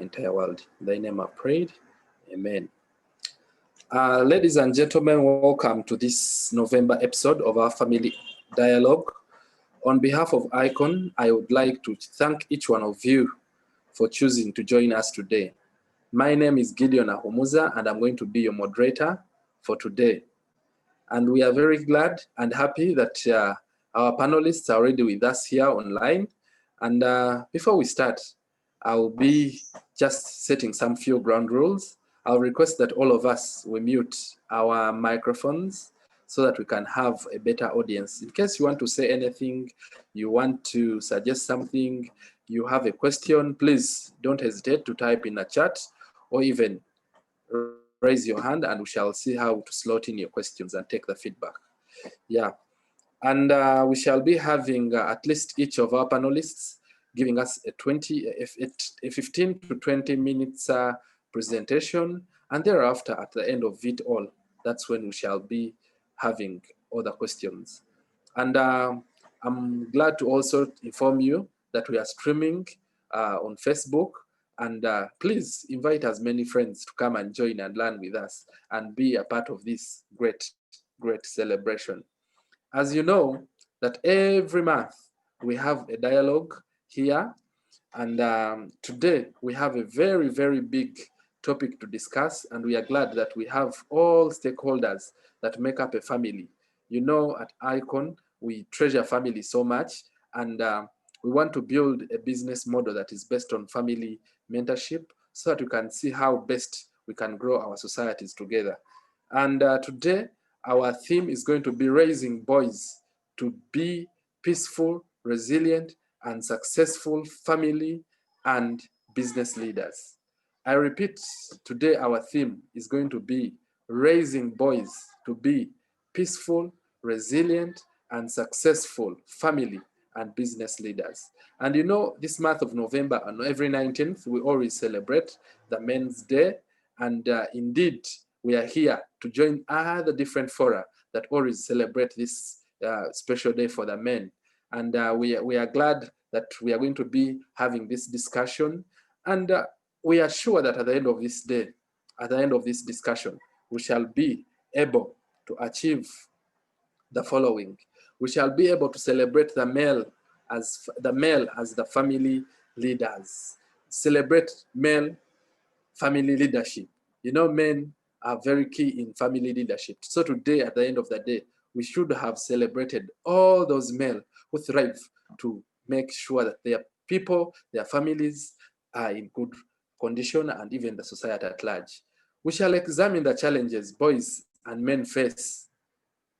entire world. In thy name I prayed. Amen. Ladies and gentlemen, welcome to this November episode of our Family Dialogue. On behalf of ICON, I would like to thank each one of you for choosing to join us today. My name is Gideon Ahumuza, and I'm going to be your moderator for today. And we are very glad and happy that our panelists are already with us here online. And before we start, I'll be just setting some few ground rules. I'll request that all of us will mute our microphones so that we can have a better audience. In case you want to say anything, you want to suggest something, you have a question, please don't hesitate to type in a chat or even raise your hand, and we shall see how to slot in your questions and take the feedback. Yeah, and we shall be having at least each of our panelists giving us a 15 to 20 minutes presentation, and thereafter, at the end of it all, that's when we shall be having other questions. And I'm glad to also inform you that we are streaming on Facebook, and please invite as many friends to come and join and learn with us and be a part of this great celebration. As you know, that every month we have a dialogue here, and today we have a very big topic to discuss, and we are glad that we have all stakeholders that make up a family. You know, at ICON, we treasure family so much, and we want to build a business model that is based on family mentorship so that we can see how best we can grow our societies together. And today, our theme is going to be raising boys to be peaceful, resilient, and successful family and business leaders. I repeat, today our theme is going to be raising boys to be peaceful, resilient, and successful family and business leaders. And you know, this month of November, on every 19th, we always celebrate the Men's Day. And indeed, we are here to join other different fora that always celebrate this special day for the men. And we are glad that we are going to be having this discussion. And we are sure that at the end of this day, at the end of this discussion, we shall be able to achieve the following. We shall be able to celebrate the male as the family leaders, celebrate male family leadership. You know, men are very key in family leadership. So today, at the end of the day, we should have celebrated all those men who thrive to make sure that their people, their families are in good condition, and even the society at large. We shall examine the challenges boys and men face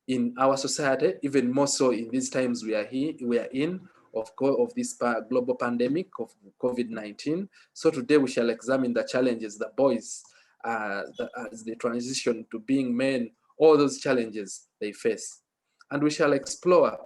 in our society, even more so in these times we are in of this global pandemic of COVID-19. So today we shall examine the challenges that boys, as they transition to being men, all those challenges they face. And we shall explore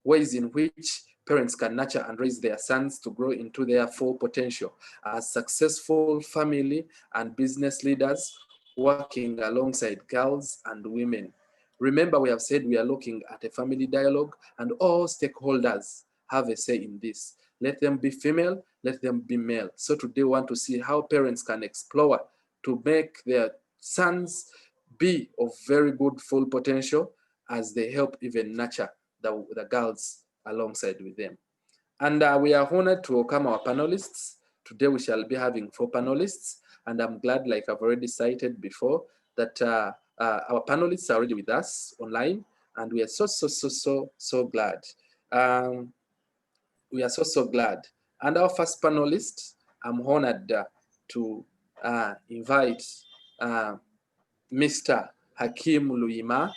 ways in which parents can nurture and raise their sons to grow into their full potential as successful family and business leaders working alongside girls and women. Remember, we have said we are looking at a family dialogue, and all stakeholders have a say in this. Let them be female, let them be male. So today we want to see how parents can explore to make their sons be of very good full potential as they help even nurture the girls alongside with them. And we are honored to welcome our panelists. Today we shall be having 4 panelists, and I'm glad, like I've already cited before, that our panelists are already with us online, and we are so glad. We are so glad. And our first panelist, I'm honored to invite Mr. Hakim Luima.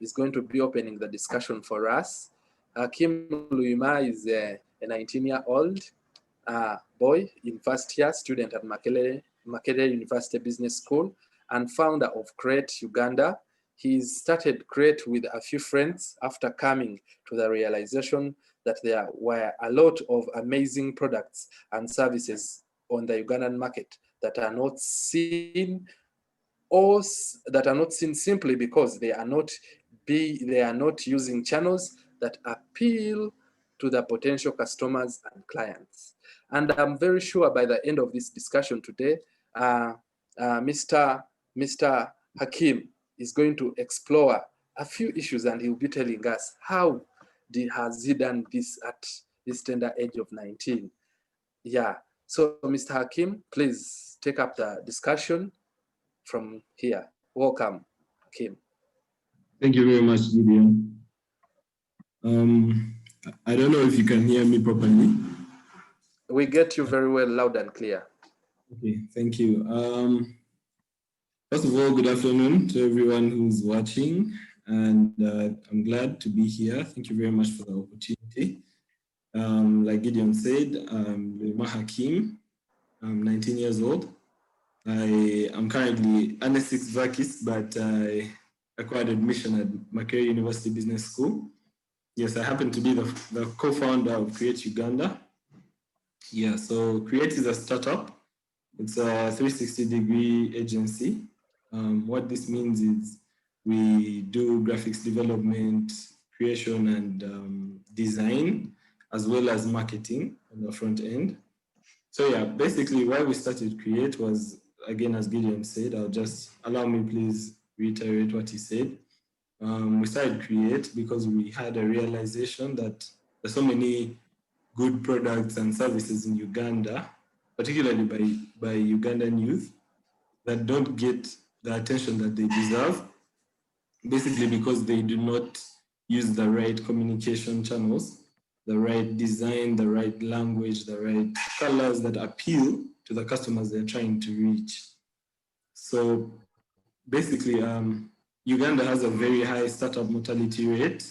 Is going to be opening the discussion for us. Hakim Luima is a 19-year-old boy in first year, student at Makerere University Business School, and founder of Create Uganda. He started Create with a few friends after coming to the realization that there were a lot of amazing products and services on the Ugandan market that are not seen, or that are not seen simply because they are not using channels that appeal to the potential customers and clients. And I'm very sure by the end of this discussion today, Mr. Hakim is going to explore a few issues, and he'll be telling us how has he done this at this tender age of 19. Yeah, so Mr. Hakim, please take up the discussion from here. Welcome, Hakim. Thank you very much, Gideon. I don't know if you can hear me properly. We get you very well, loud and clear. Okay, thank you. First of all, good afternoon to everyone who's watching, and I'm glad to be here. Thank you very much for the opportunity. Like Gideon said, I'm Lema Hakim. I'm 19 years old. I am currently an S6 Vakis, but I acquired admission at Makerere University Business School. Yes, I happen to be the co-founder of Create Uganda. Yeah, so Create is a startup. It's a 360-degree agency. What this means is we do graphics development, creation, and design, as well as marketing on the front end. So yeah, basically why we started Create was, again, as Gideon said, I'll just allow me please reiterate what he said. We started Create because we had a realization that there's so many good products and services in Uganda, particularly by Ugandan youth, that don't get the attention that they deserve, basically because they do not use the right communication channels, the right design, the right language, the right colors that appeal to the customers they're trying to reach. So basically, Uganda has a very high startup mortality rate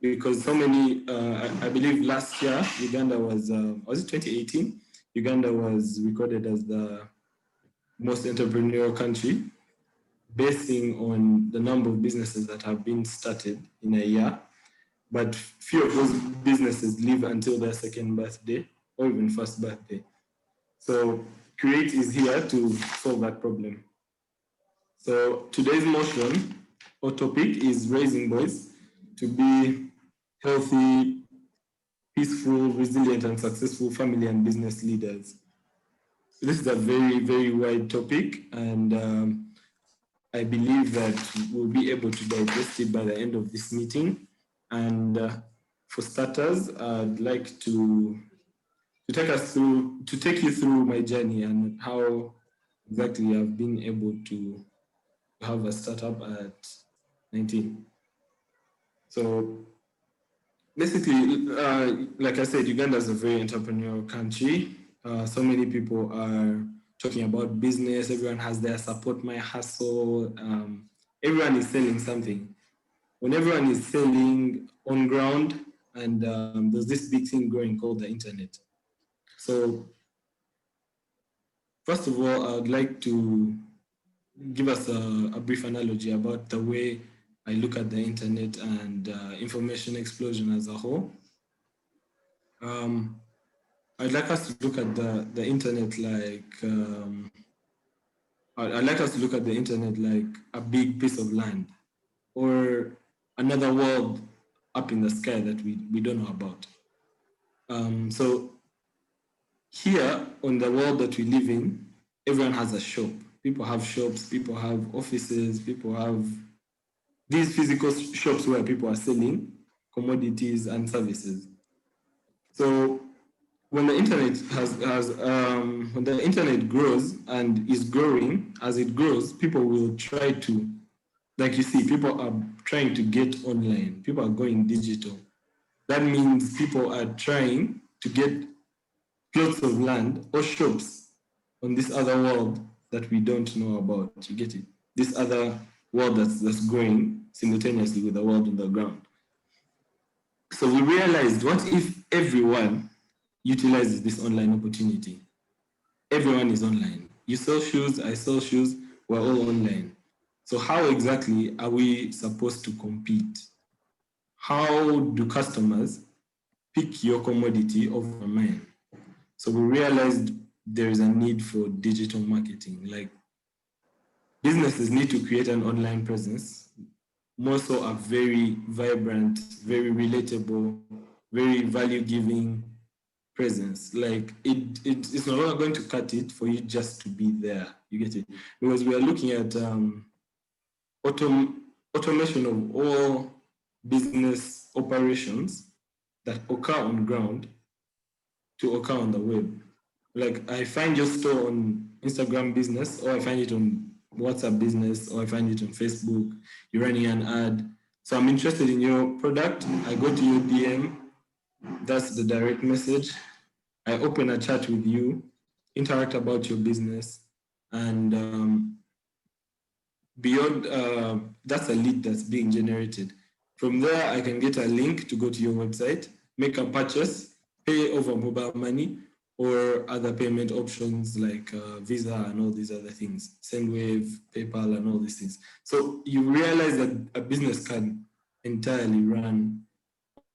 because so many, I believe last year, Uganda was it 2018? Uganda was recorded as the most entrepreneurial country, basing on the number of businesses that have been started in a year. But few of those businesses live until their second birthday or even first birthday. So Create is here to solve that problem. So today's motion or topic is raising boys to be healthy, peaceful, resilient, and successful family and business leaders. This is a very, very wide topic, and I believe that we'll be able to digest it by the end of this meeting. And for starters, I'd like to take you through my journey and how exactly I've been able to have a startup at 19. So basically, like I said, Uganda is a very entrepreneurial country. So many people are talking about business. Everyone has their support my hustle. Everyone is selling something. When everyone is selling on ground, and there's this big thing growing called the internet. So first of all, I would like to give us a brief analogy about the way I look at the internet and information explosion as a whole. I'd like us to look at the internet like I'd like us to look at the internet like a big piece of land or another world up in the sky that we don't know about. So here on the world that we live in, everyone has a shop. People have shops, people have offices, people have these physical shops where people are selling commodities and services. So when the internet when the internet grows and is growing, as it grows, people will try to, like you see, people are trying to get online. People are going digital. That means people are trying to get plots of land or shops on this other world that we don't know about. You get it? This other world that's growing simultaneously with the world on the ground. So we realized, what if everyone utilizes this online opportunity? Everyone is online. You sell shoes, I sell shoes, we're all online. So how exactly are we supposed to compete? How do customers pick your commodity over mine? So we realized there is a need for digital marketing. Like, businesses need to create an online presence, more so a very vibrant, very relatable very value-giving presence. Like it's no longer going to cut it for you just to be there. You get it? Because we are looking at automation of all business operations that occur on ground to occur on the web. Like I find your store on Instagram business, or I find it on WhatsApp business, or I find it on Facebook. You're running an ad. So I'm interested in your product. I go to your DM. That's the direct message. I open a chat with you, interact about your business, and beyond, that's a lead that's being generated. From there, I can get a link to go to your website, make a purchase, pay over mobile money, or other payment options like Visa and all these other things, SendWave, PayPal, and all these things. So you realize that a business can entirely run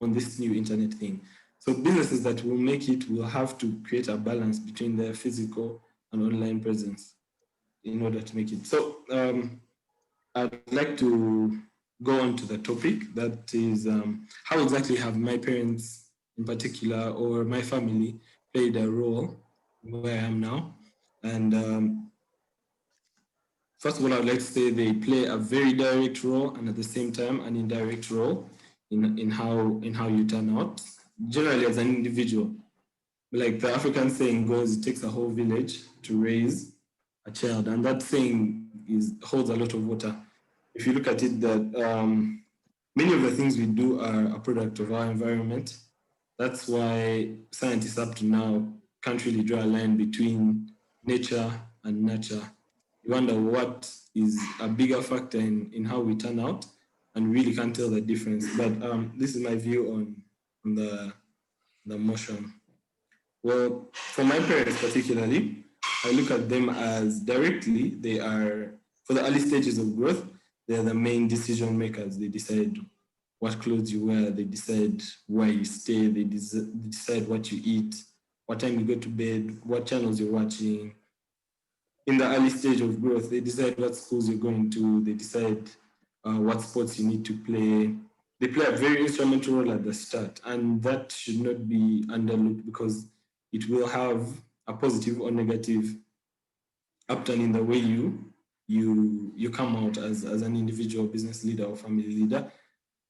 on this new internet thing. So businesses that will make it will have to create a balance between their physical and online presence in order to make it. So I'd like to go on to the topic, that is how exactly have my parents in particular, or my family, played a role where I am now. And first of all, I would like to say they play a very direct role, and at the same time an indirect role in how you turn out, generally as an individual. Like the African saying goes, it takes a whole village to raise a child, and that saying holds a lot of water. If you look at it, that many of the things we do are a product of our environment. That's why scientists up to now can't really draw a line between nature and nurture. You wonder what is a bigger factor in how we turn out, and really can't tell the difference. But this is my view on the motion. Well, for my parents particularly, I look at them as directly, they are, for the early stages of growth, they're the main decision makers. They decide what clothes you wear, they decide where you stay, they decide what you eat, what time you go to bed, what channels you're watching. In the early stage of growth, they decide what schools you're going to, they decide what sports you need to play. They play a very instrumental role at the start, and that should not be underlooked, because it will have a positive or negative upturn in the way you come out as an individual business leader or family leader.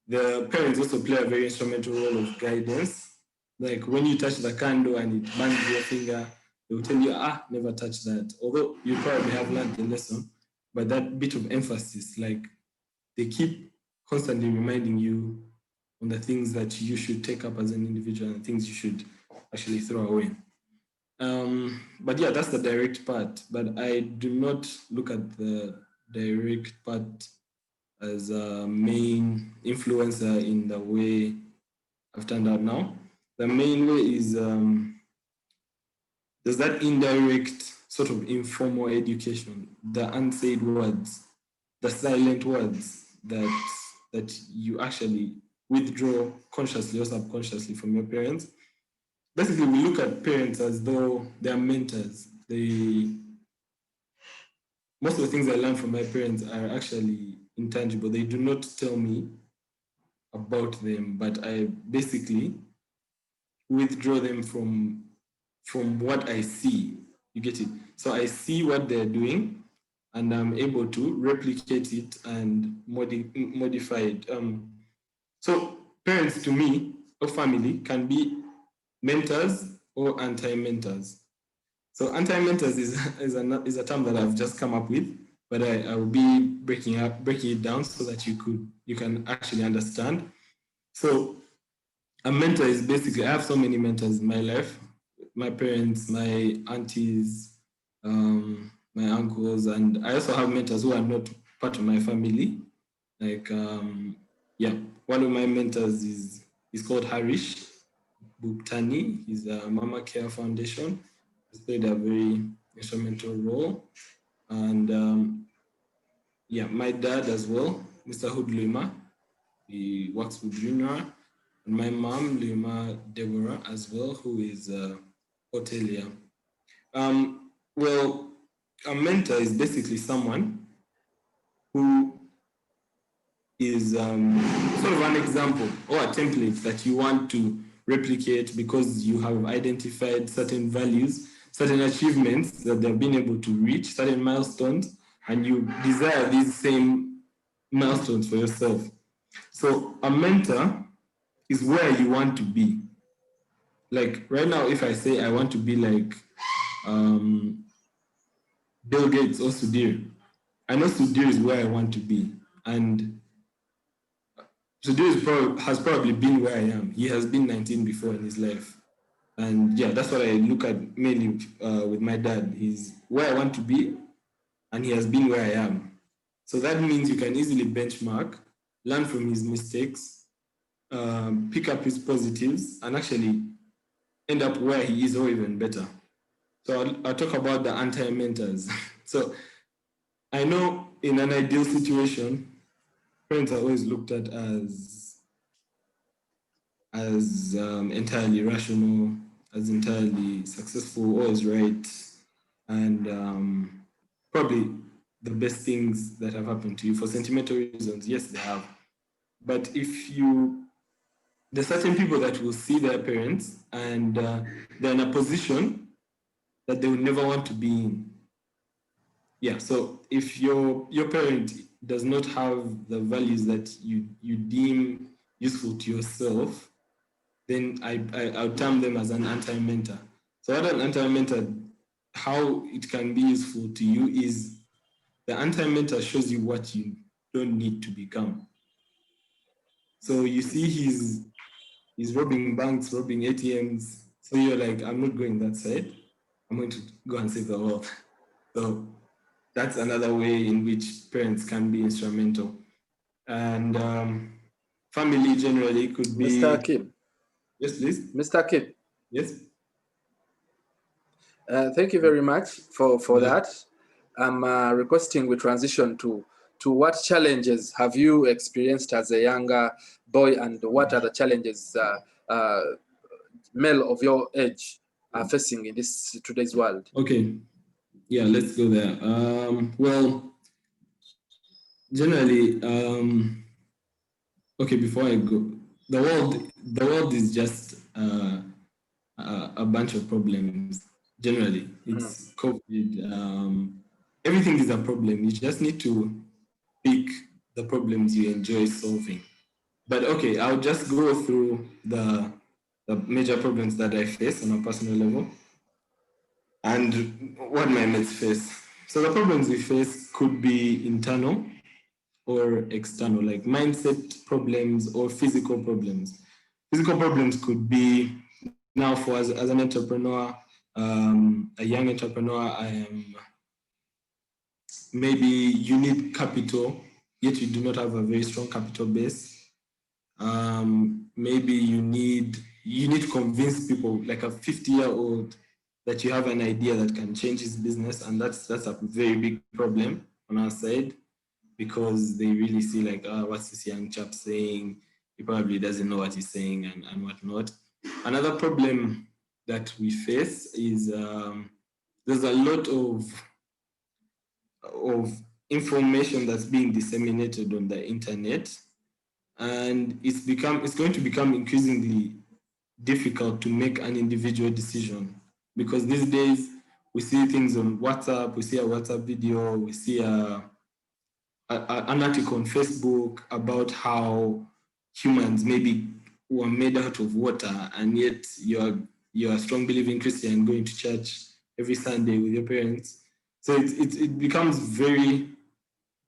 The parents also play a very instrumental role of guidance. Like when you touch the candle and it burns your finger, they will tell you, never touch that. Although you probably have learned the lesson, but that bit of emphasis, like they keep constantly reminding you on the things that you should take up as an individual and things you should actually throw away. But yeah, that's the direct part. But I do not look at the direct part as a main influencer in the way I've turned out now. The main way is there's that indirect sort of informal education, the unsaid words, the silent words that you actually withdraw consciously or subconsciously from your parents. Basically, we look at parents as though they are mentors. Most of the things I learned from my parents are actually intangible. They do not tell me about them, but I basically withdraw them from what I see. You get it? So I see what they're doing, and I'm able to replicate it and modify it. So parents to me, or family, can be mentors or anti-mentors. So anti-mentors is a term that I've just come up with, but I will be breaking it down so that you can actually understand. So a mentor is basically, I have so many mentors in my life, my parents, my aunties, my uncles, and I also have mentors who are not part of my family. Like, one of my mentors is called Harish Bhuktani. He's a Mama Care Foundation. He's played a very instrumental role. And my dad as well, Mr. Hood Lima. He works with UNRWA. And my mom, Lima Deborah, as well, who is hotelier. Well, a mentor is basically someone who is sort of an example or a template that you want to replicate because you have identified certain values, certain achievements that they've been able to reach, certain milestones, and you desire these same milestones for yourself. So a mentor is where you want to be. Like right now, if I say I want to be like Bill Gates or Sudhir, I know Sudhir is where I want to be. And Sudhir has probably been where I am. He has been 19 before in his life. And yeah, that's what I look at mainly with my dad. He's where I want to be, and he has been where I am. So that means you can easily benchmark, learn from his mistakes, pick up his positives, and actually end up where he is or even better. So I'll talk about the anti-mentors. So I know in an ideal situation, parents are always looked at as entirely rational, as entirely successful, always right, and probably the best things that have happened to you for sentimental reasons. Yes, they have. But there's certain people that will see their parents and they're in a position that they would never want to be in. Yeah, so if your parent does not have the values that you deem useful to yourself, then I'll term them as an anti-mentor. So what an anti-mentor, how it can be useful to you is the anti-mentor shows you what you don't need to become. So you see he's robbing banks, robbing ATMs. So you're like, I'm not going that side. I'm going to go and save the world. So that's another way in which parents can be instrumental. And family generally could be... Mr. Akim. Yes, please. Mr. Akim. Yes. Thank you very much for that. I'm requesting we transition to what challenges have you experienced as a younger boy, and what are the challenges male of your age are facing in today's world? Okay. Yeah, let's go there. Well, generally, okay, before I go, the world is just a bunch of problems. Generally, it's COVID. Everything is a problem. You just need to pick the problems you enjoy solving. But okay, I'll just go through the major problems that I face on a personal level and what my mates face. So the problems we face could be internal or external, like mindset problems or physical problems. Physical problems could be, now for as an entrepreneur, a young entrepreneur, maybe you need capital, yet you do not have a very strong capital base. Maybe you need to convince people, like a 50-year-old, that you have an idea that can change his business, and that's a very big problem on our side, because they really see like, what's this young chap saying? He probably doesn't know what he's saying and whatnot. Another problem that we face is there's a lot of information that's being disseminated on the internet, and it's going to become increasingly difficult to make an individual decision, because these days we see things on WhatsApp, we see a WhatsApp video, we see an article on Facebook about how humans maybe were made out of water, and yet you're a strong believing Christian going to church every Sunday with your parents. So it becomes very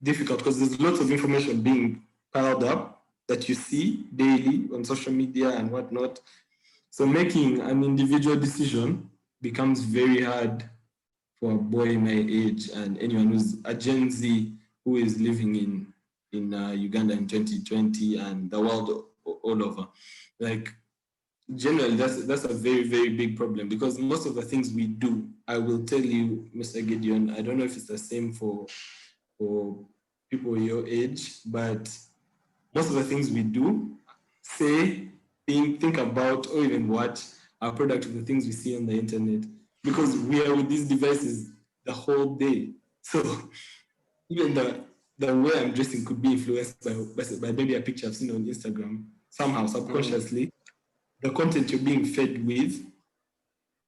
difficult, because there's lots of information being piled up that you see daily on social media and whatnot. So making an individual decision becomes very hard for a boy my age and anyone who's a Gen Z who is living in Uganda in 2020 and the world all over. Like, generally, that's a very, very big problem, because most of the things we do, I will tell you, Mr. Gideon, I don't know if it's the same for people your age, but most of the things we do, say, think about, or even watch are product of the things we see on the internet, because we are with these devices the whole day. So even the way I'm dressing could be influenced by maybe a picture I've seen on Instagram, somehow, subconsciously. the content you're being fed with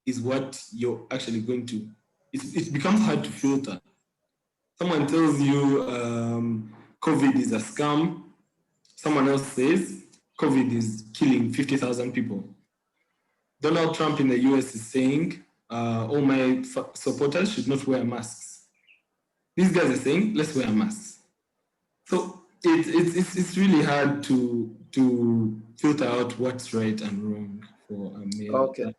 is what you're actually going to, it becomes hard to filter. Someone tells you COVID is a scam. Someone else says COVID is killing 50,000 people. Donald Trump in the US is saying, all my supporters should not wear masks. These guys are saying, let's wear masks. So it's really hard to filter out what's right and wrong for a male. Okay.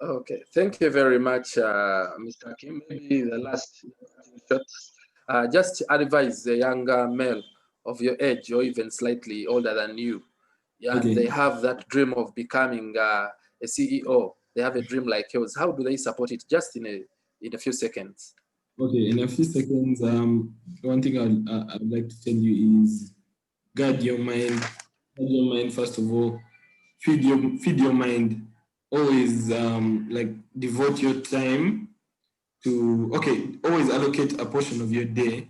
Okay. Thank you very much, Mr. Kim. Maybe the last shot, just advise the younger male of your age or even slightly older than you. Yeah, Okay. they have that dream of becoming a CEO. They have a dream like yours. How do they support it? Just in a few seconds. Okay, in a few seconds, one thing I'd like to tell you is guard your mind. Guard your mind, first of all. Feed your mind. Always like devote your time to, always allocate a portion of your day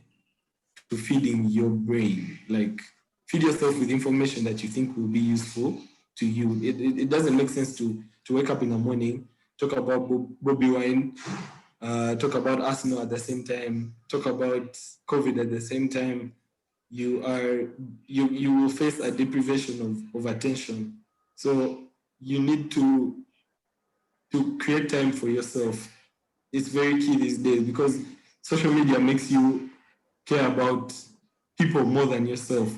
to feeding your brain. Like feed yourself with information that you think will be useful to you. It doesn't make sense to wake up in the morning, talk about Bobby Wine, talk about Arsenal at the same time, talk about COVID at the same time. You will face a deprivation of attention. So you need to create time for yourself. It's very key these days because social media makes you care about people more than yourself.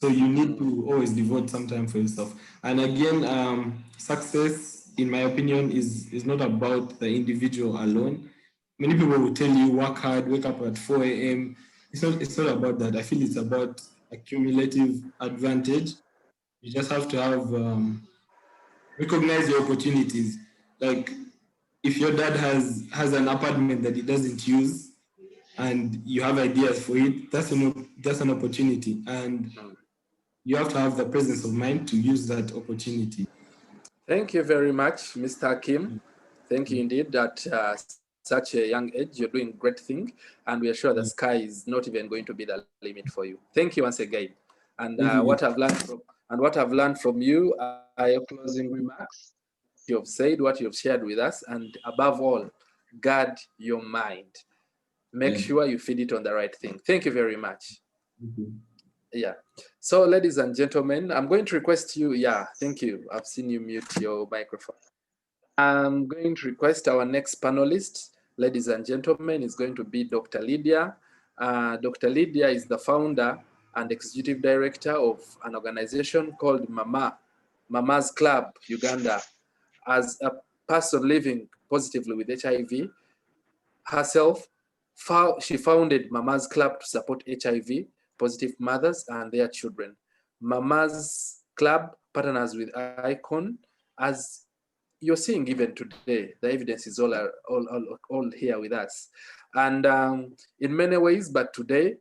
So you need to always devote some time for yourself. And again, success, in my opinion, is not about the individual alone. Many people will tell you work hard, wake up at 4 a.m. It's not about that. I feel it's about a cumulative advantage. You just have to have recognize your opportunities. Like if your dad has an apartment that he doesn't use and you have ideas for it, that's an opportunity. And you have to have the presence of mind to use that opportunity. Thank you very much, Mr. Kim. Thank you indeed. At such a young age, you're doing great thing, and we are sure the sky is not even going to be the limit for you. Thank you once again. And what I've learned from you are your closing remarks. You have said what you have shared with us, and above all, guard your mind. Make sure you feed it on the right thing. Thank you very much. Yeah. So, ladies and gentlemen, I'm going to request you. Yeah, thank you. I've seen you mute your microphone. I'm going to request our next panelist, ladies and gentlemen, is going to be Dr. Lydia. Dr. Lydia is the founder and executive director of an organization called Mama's Club Uganda. As a person living positively with HIV herself, she founded Mama's Club to support HIV positive mothers and their children. Mama's Club partners with ICON. As you're seeing even today, the evidence is all here with us. And in many ways, but today,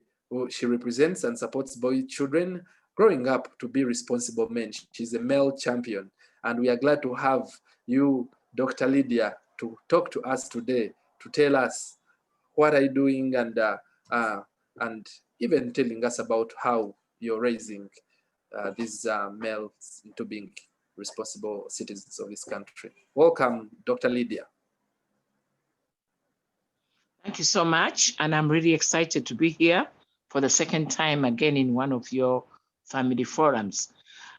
she represents and supports boy children growing up to be responsible men. She's a male champion. And we are glad to have you, Dr. Lydia, to talk to us today, to tell us what are you doing and even telling us about how you're raising these males into being responsible citizens of this country. Welcome, Dr. Lydia. Thank you so much. And I'm really excited to be here for the second time again in one of your family forums.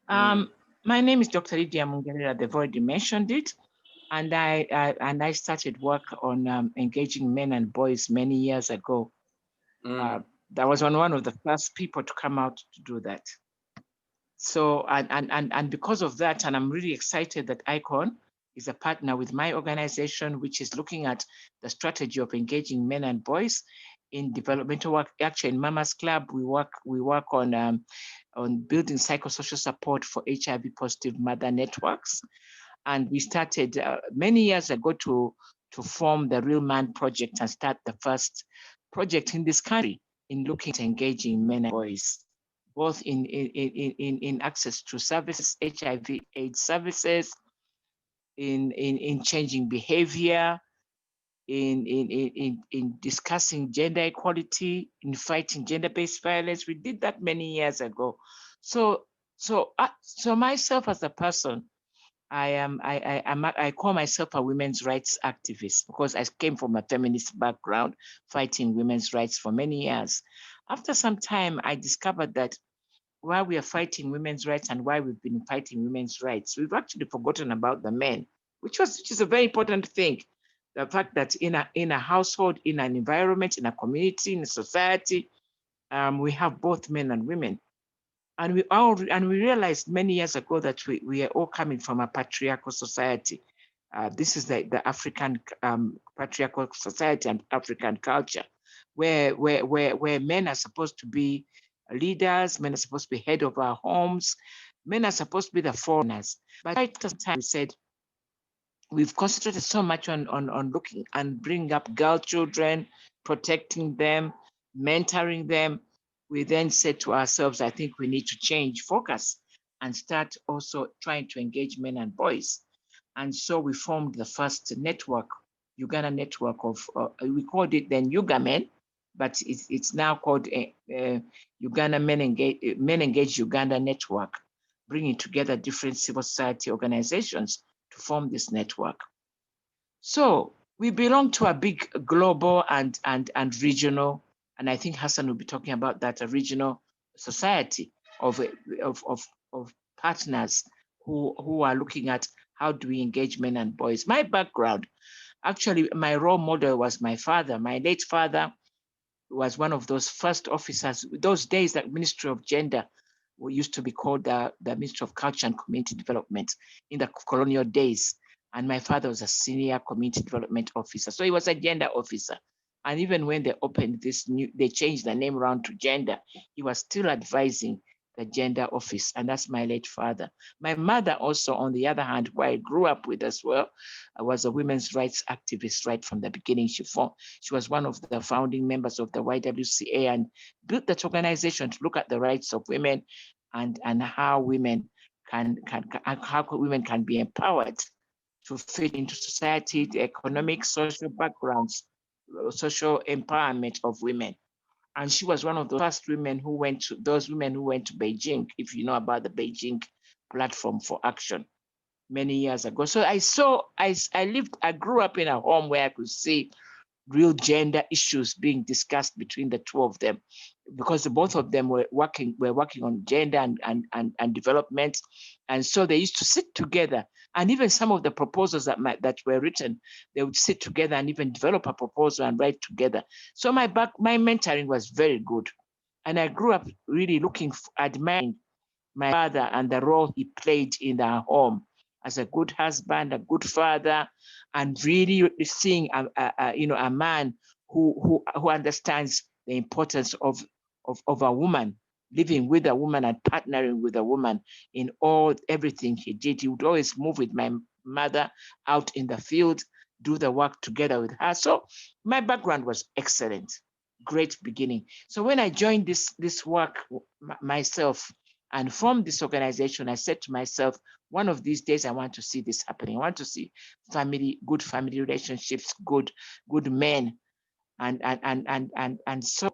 My name is Dr. Lydia Mungerera. They've already mentioned it. And I started work on engaging men and boys many years ago. That was one of the first people to come out to do that. So, and because of that, and I'm really excited that ICON is a partner with my organization, which is looking at the strategy of engaging men and boys in developmental work. Actually, in Mama's Club, we work on building psychosocial support for HIV positive mother networks. And we started many years ago to form the Real Man Project and start the first project in this country in looking at engaging men and boys, both in access to services, HIV/AIDS services, in changing behavior, in discussing gender equality, in fighting gender-based violence. We did that many years ago. So So myself as a person, I call myself a women's rights activist because I came from a feminist background, fighting women's rights for many years. After some time, I discovered that while we are fighting women's rights and why we've been fighting women's rights, we've actually forgotten about the men, which is a very important thing. The fact that in a household, in an environment, in a community, in a society, we have both men and women. And we realized many years ago that we are all coming from a patriarchal society. This is the African patriarchal society and African culture, where men are supposed to be leaders, men are supposed to be head of our homes, men are supposed to be the foreigners. But at the time we said, we've concentrated so much on looking and bringing up girl children, protecting them, mentoring them. We then said to ourselves, I think we need to change focus and start also trying to engage men and boys. And so we formed the first network, Uganda network of, we called it then UGAMEN, but it's now called Uganda Men Engage Uganda Network, bringing together different civil society organizations to form this network. So we belong to a big global and regional, and I think Hassan will be talking about that, a regional society of partners who are looking at how do we engage men and boys. My background, actually, my role model was my father. My late father was one of those first officers. Those days, that Ministry of Gender used to be called the Ministry of Culture and Community Development in the colonial days. And my father was a senior community development officer. So he was a gender officer. And even when they opened this they changed the name around to gender, he was still advising the gender office. And that's my late father. My mother also, on the other hand, who I grew up with as well, was a women's rights activist right from the beginning. She was one of the founding members of the YWCA and built that organization to look at the rights of women and how women can be empowered to fit into society, the economic, social backgrounds, social empowerment of women. And she was one of the first women who went to Beijing, if you know about the Beijing Platform for Action many years ago. So I grew up in a home where I could see real gender issues being discussed between the two of them, because both of them were working on gender and development. And so they used to sit together, and even some of the proposals that were written, they would sit together and even develop a proposal and write together. So my mentoring was very good. And I grew up really admiring my father and the role he played in our home as a good husband, a good father, and really seeing a man who understands the importance of a woman, living with a woman and partnering with a woman in everything he did. He would always move with my mother out in the field, do the work together with her. So my background was excellent, great beginning. So when I joined this work myself and formed this organization, I said to myself, one of these days I want to see this happening. I want to see good family relationships, good men, and so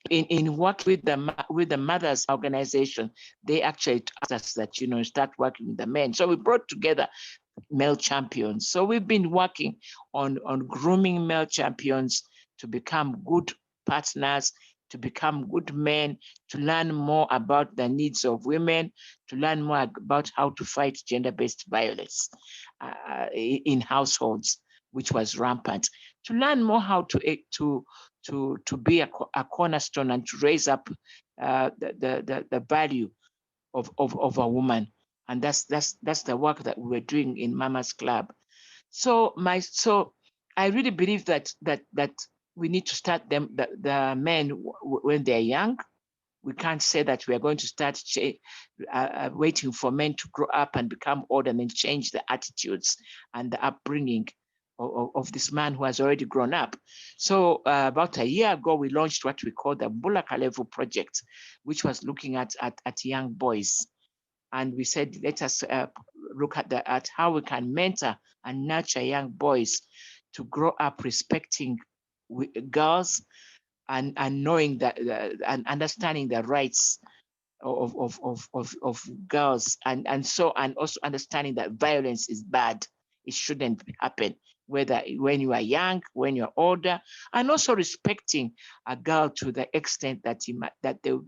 in working with the mothers organization, they actually asked us that start working with the men. So we brought together male champions. So we've been working on grooming male champions to become good partners, to become good men, to learn more about the needs of women, to learn more about how to fight gender-based violence in households, which was rampant, to learn more how to be a cornerstone and to raise up the value of a woman. And that's the work that we're doing in Mama's Club. So I really believe that we need to start the men when they're young. We can't say that we are going to start waiting for men to grow up and become old and then change the attitudes and the upbringing of this man who has already grown up. So about a year ago, we launched what we call the Bulaka Level Project, which was looking at young boys. And we said, let us look at how we can mentor and nurture young boys to grow up respecting girls and knowing that and understanding the rights of girls, and also understanding that violence is bad. It shouldn't happen, whether when you are young, when you're older, and also respecting a girl to the extent that you might, that you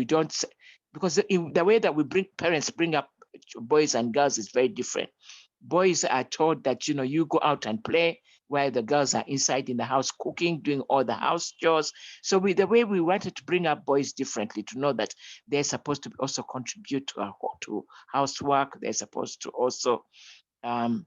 don't, because the way that parents bring up boys and girls is very different. Boys are told that, you go out and play, while the girls are inside in the house cooking, doing all the house chores. So the way we wanted to bring up boys differently, to know that they're supposed to also contribute to housework. They're supposed to also and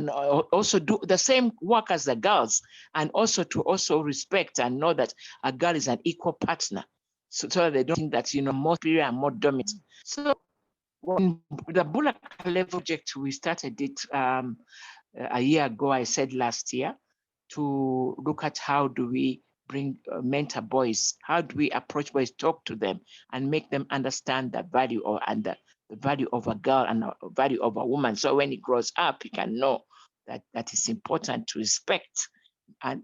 also do the same work as the girls, and also to respect and know that a girl is an equal partner, so that they don't think that, more superior and more dominant. So when the Bula Kalevu project, we started it a year ago, I said last year, to look at how do we bring mentor boys, how do we approach boys, talk to them, and make them understand the value the value of a girl and the value of a woman. So when he grows up, he can know that it's important to respect, and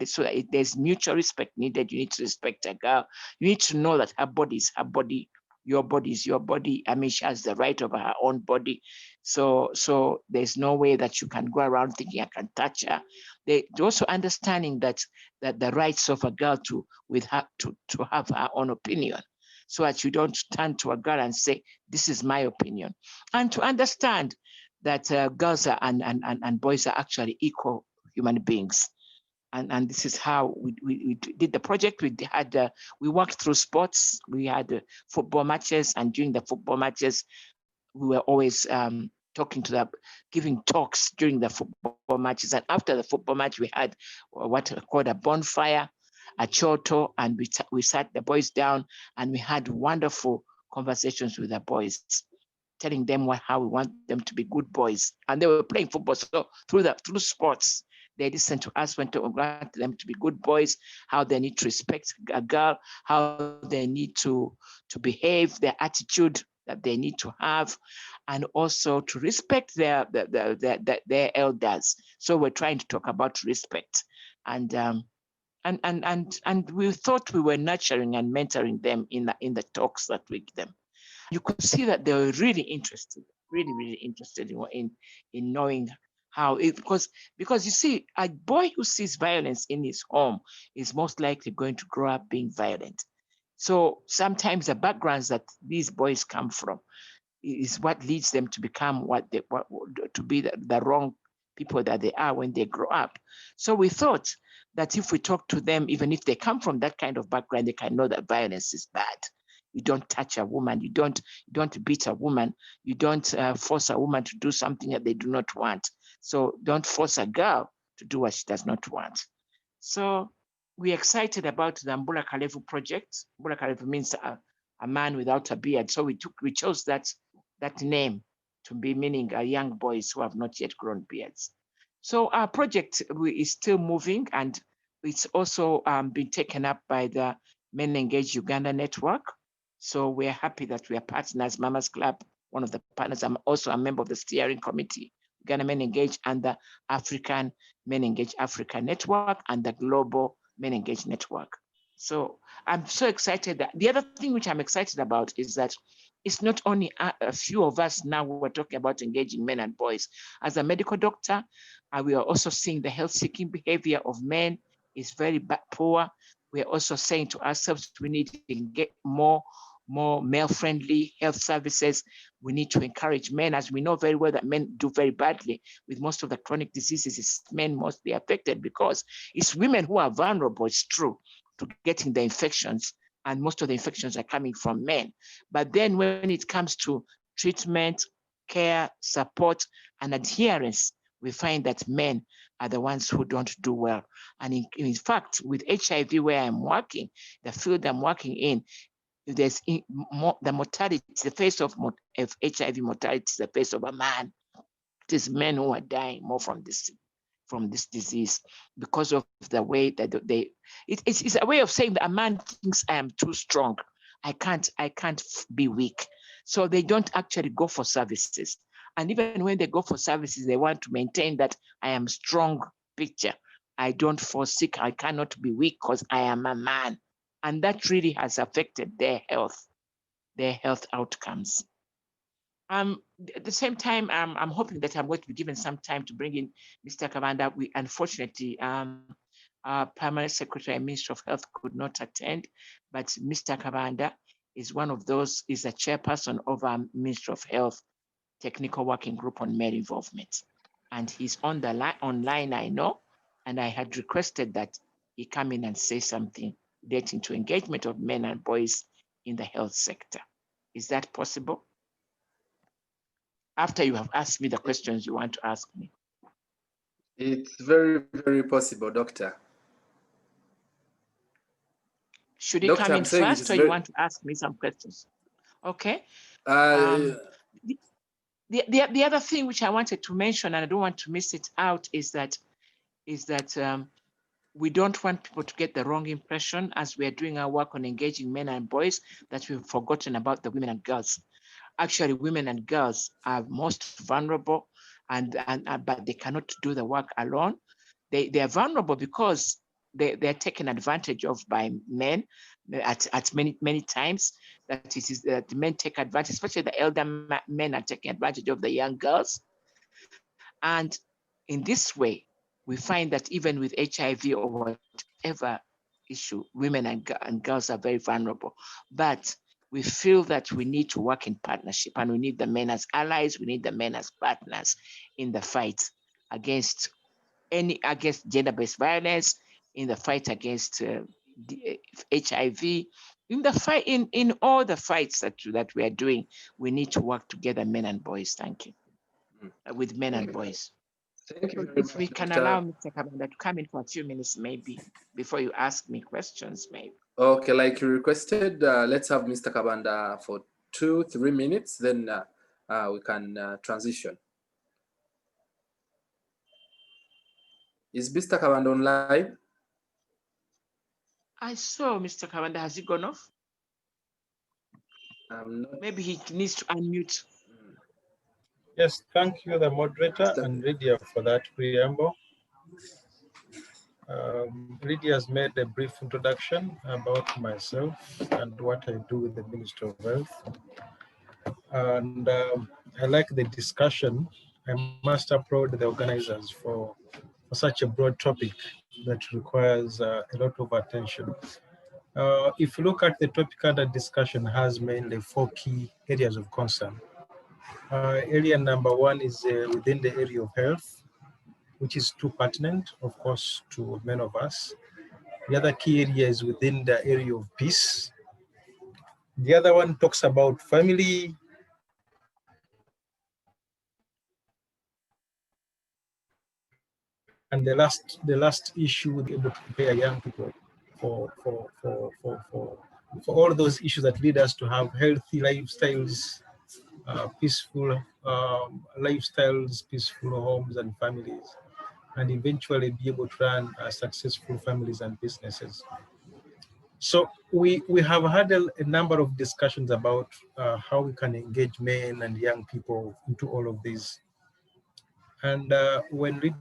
so that there's mutual respect needed. You need to respect a girl. You need to know that her body is her body. Your body is your body. I mean, she has the right of her own body. So there's no way that you can go around thinking I can touch her. They also understanding that the rights of a girl to have her own opinion, so that you don't turn to a girl and say, this is my opinion. And to understand that girls and boys are actually equal human beings. And this is how we did the project. We worked through sports. We had football matches, and during the football matches, we were always talking to them, giving talks during the football matches. And after the football match, we had what we called a bonfire, a choto, and we sat the boys down, and we had wonderful conversations with the boys, telling them how we want them to be good boys. And they were playing football, so through sports, they listen to us when to want them to be good boys, how they need to respect a girl, how they need to behave, their attitude that they need to have, and also to respect their elders. So we're trying to talk about respect, and we thought we were nurturing and mentoring them in the talks that we give them. You could see that they were really interested, really interested in knowing how it, because you see, a boy who sees violence in his home is most likely going to grow up being violent. So sometimes the backgrounds that these boys come from is what leads them to become to be the wrong people that they are when they grow up. So we thought that if we talk to them, even if they come from that kind of background, they can know that violence is bad. You don't touch a woman. You don't beat a woman. You don't force a woman to do something that they do not want. So don't force a girl to do what she does not want. So we're excited about the Mbula Kalevu project. Mbula Kalevu means a man without a beard. So we chose that name to be meaning young boys who have not yet grown beards. So our project is still moving, and it's also been taken up by the Men Engage Uganda Network. So we're happy that we are partners, Mama's Club, one of the partners. I'm also a member of the steering committee, Uganda Men Engage, and the African Men Engage Africa Network, and the Global Men Engage Network. So I'm so excited. The other thing which I'm excited about is that it's not only a few of us now who are talking about engaging men and boys. As a medical doctor, we are also seeing the health-seeking behavior of men is very poor. We're also saying to ourselves, we need to get more male-friendly health services. We need to encourage men, as we know very well that men do very badly with most of the chronic diseases. It's men mostly affected because it's women who are vulnerable, it's true, to getting the infections, and most of the infections are coming from men. But then when it comes to treatment, care, support, and adherence, we find that men are the ones who don't do well. And in fact, with HIV, where I'm working, the field I'm working in, there's the mortality, the face of HIV mortality is the face of a man. It is men who are dying more from this disease because of the way that it's a way of saying that a man thinks I am too strong. I can't be weak. So they don't actually go for services. And even when they go for services, they want to maintain that I am strong picture. I don't fall sick. I cannot be weak because I am a man. And that really has affected their health outcomes. At the same time, I'm hoping that I'm going to be given some time to bring in Mr. Kabanda. We unfortunately, our Permanent Secretary and Minister of Health could not attend, but Mr. Kabanda is one of those, is a chairperson of our Ministry of Health Technical Working Group on Male Involvement. And he's on the online, I know, and I had requested that he come in and say something relating to engagement of men and boys in the health sector. Is that possible? After you have asked me the questions you want to ask me. It's very, very possible, Doctor. Should he come in first, or you want to ask me some questions? Okay. The other thing which I wanted to mention, and I don't want to miss it out, is that we don't want people to get the wrong impression as we are doing our work on engaging men and boys that we've forgotten about the women and girls. Actually, women and girls are most vulnerable, but they cannot do the work alone. They are vulnerable because they're taken advantage of by men at many times. That is that the men take advantage, especially the elder men are taking advantage of the young girls. And in this way, we find that even with HIV or whatever issue, women and girls are very vulnerable. But we feel that we need to work in partnership, and we need the men as allies, we need the men as partners in the fight against gender-based violence, in the fight against HIV, in the fight in all the fights that we are doing. We need to work together, men and boys. Thank you. With men and boys. Thank you very if much, we can Dr. allow Mr. Kabanda to come in for a few minutes, maybe, before you ask me questions, maybe. Okay, like you requested, let's have Mr. Kabanda for 2-3 minutes, then we can transition. Is Mr. Kabanda on live? I saw Mr. Kabanda. Has he gone off? Maybe he needs to unmute. Yes, thank you, the moderator and Lydia, for that preamble. Lydia has made a brief introduction about myself and what I do with the Ministry of Health. And I like the discussion. I must applaud the organizers for such a broad topic that requires a lot of attention. If you look at the topic under discussion, has mainly 4 key areas of concern. Area number 1 is within the area of health, which is too pertinent, of course, to many of us. The other key area is within the area of peace. The other one talks about family. And the last issue would be able to prepare young people for all those issues that lead us to have healthy lifestyles, peaceful lifestyles, peaceful homes and families, and eventually be able to run successful families and businesses. So we have had a number of discussions about how we can engage men and young people into all of these. And when we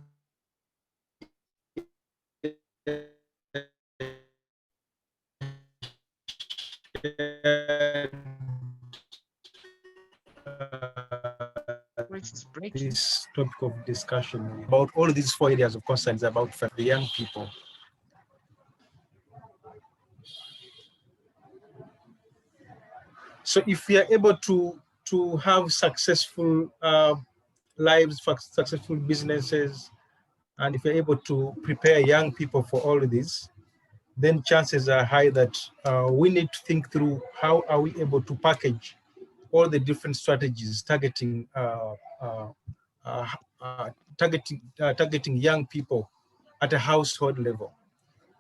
this topic of discussion about all these 4 areas of concerns about the young people. So if we are able to have successful lives, successful businesses, and if we're able to prepare young people for all of this, then chances are high that we need to think through how are we able to package all the different strategies targeting targeting young people at a household level.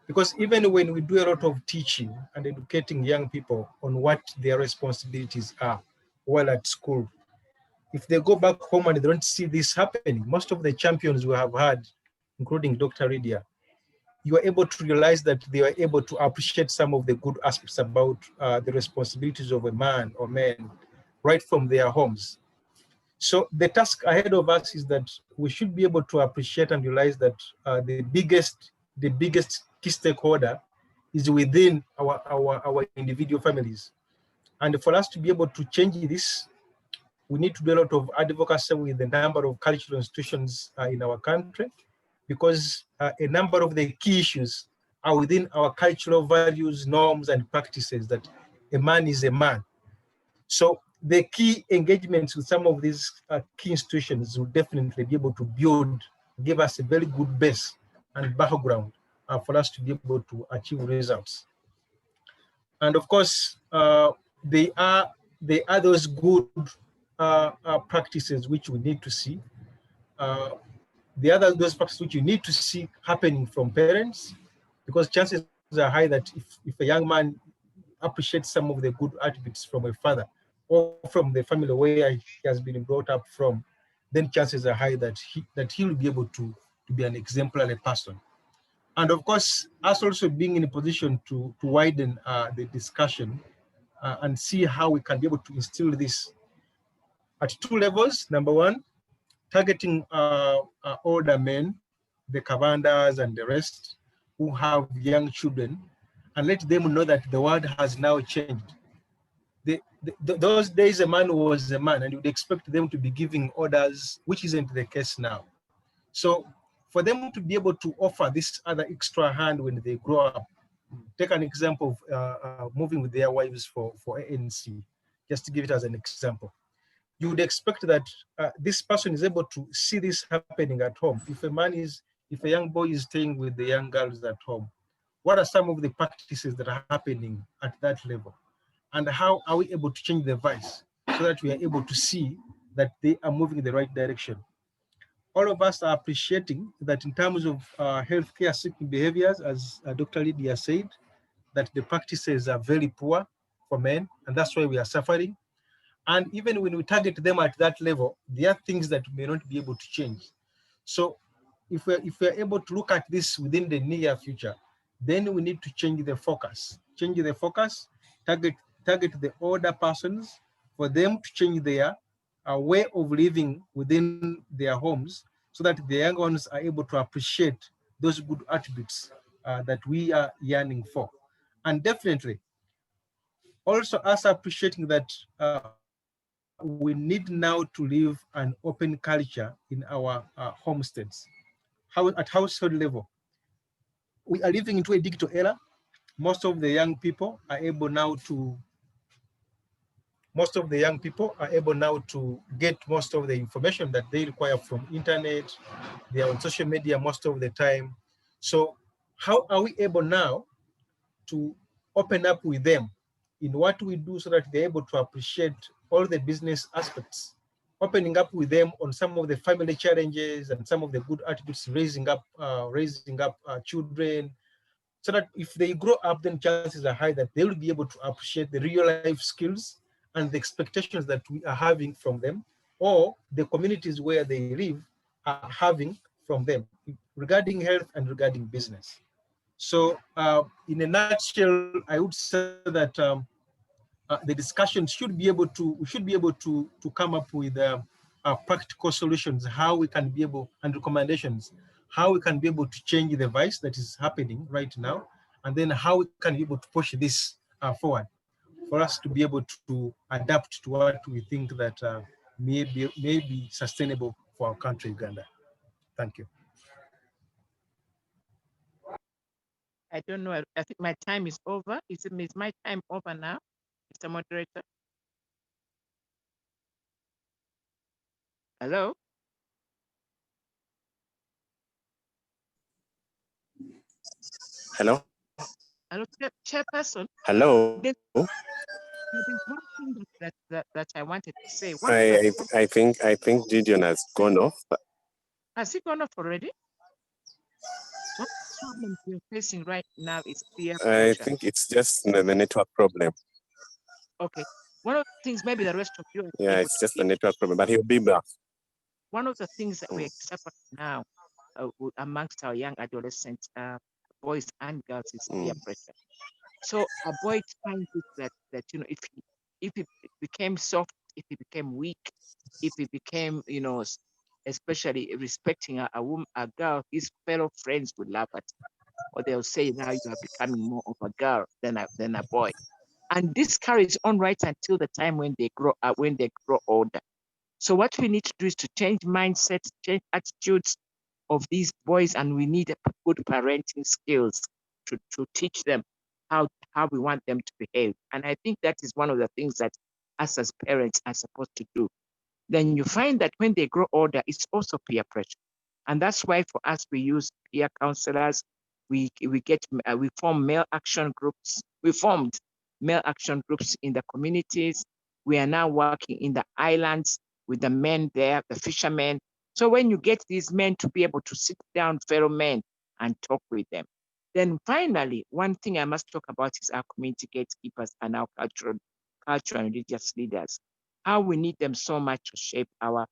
Because even when we do a lot of teaching and educating young people on what their responsibilities are while at school, if they go back home and they don't see this happening, most of the champions we have had, including Dr. Lydia, you are able to realize that they are able to appreciate some of the good aspects about the responsibilities of a man or men right from their homes. So the task ahead of us is that we should be able to appreciate and realize that the biggest key stakeholder is within our individual families. And for us to be able to change this, we need to do a lot of advocacy with the number of cultural institutions in our country, because a number of the key issues are within our cultural values, norms, and practices that a man is a man. So the key engagements with some of these key institutions will definitely be able to give us a very good base and background for us to be able to achieve results. And of course, they are those good practices which we need to see. Those practices which you need to see happening from parents, because chances are high that if a young man appreciates some of the good attributes from a father or from the family where he has been brought up from, then chances are high that he will be able to be an exemplary person. And of course, us also being in a position to widen the discussion and see how we can be able to instill this at two levels. Number one, targeting older men, the Kavandas and the rest who have young children, and let them know that the world has now changed. Those days, a man was a man, and you would expect them to be giving orders, which isn't the case now. So for them to be able to offer this other extra hand when they grow up, take an example of moving with their wives for ANC, just to give it as an example. You would expect that this person is able to see this happening at home. If a young boy is staying with the young girls at home, what are some of the practices that are happening at that level? And how are we able to change the vice so that we are able to see that they are moving in the right direction? All of us are appreciating that in terms of healthcare seeking behaviors, as Dr. Lydia said, that the practices are very poor for men, and that's why we are suffering. And even when we target them at that level, there are things that we may not be able to change. So if we're able to look at this within the near future, then we need to change the focus. Target the older persons for them to change their way of living within their homes, so that the young ones are able to appreciate those good attributes that we are yearning for. And definitely, also us appreciating that we need now to live an open culture in our homesteads. At household level, we are living into a digital era. Most of the young people are able now to get most of the information that they require from internet. They are on social media most of the time. So how are we able now to open up with them in what we do so that they're able to appreciate all the business aspects, opening up with them on some of the family challenges and some of the good attributes, raising up children, so that if they grow up, then chances are high that they will be able to appreciate the real life skills and the expectations that we are having from them, or the communities where they live are having from them regarding health and regarding business. So in a nutshell, I would say that the discussion should be able to come up with practical solutions, how we can be able, and recommendations, how we can be able to change the vice that is happening right now, and then how we can be able to push this forward for us to be able to adapt to what we think that may be sustainable for our country, Uganda. Thank you. I don't know. I think my time is over. Is my time over now, Mr. Moderator? Hello? Hello? Hello, Chairperson? Hello? There's one thing that I wanted to say. I think Gideon has gone off. Has he gone off already? What problem you're facing right now is peer pressure. I think it's just the network problem. Okay. One of the things maybe the rest of you. Yeah, it's just the network problem, but he'll be back. One of the things that we accept now amongst our young adolescents, boys and girls, is peer pressure. So avoid finding that if he became soft, if he became weak, if he became especially respecting a girl, his fellow friends would laugh at him. or they'll say now you are becoming more of a girl than a boy. And this carries on right until the time when they grow up, when they grow older. So what we need to do is to change mindsets, change attitudes of these boys, and we need good parenting skills to teach them how we want them to behave. And I think that is one of the things that us as parents are supposed to do. Then you find that when they grow older, it's also peer pressure. And that's why for us, we use peer counselors. We form male action groups. We formed male action groups in the communities. We are now working in the islands with the men there, the fishermen. So when you get these men to be able to sit down, fellow men, and talk with them. Then finally, one thing I must talk about is our community gatekeepers and our cultural and religious leaders. How we need them so much to shape our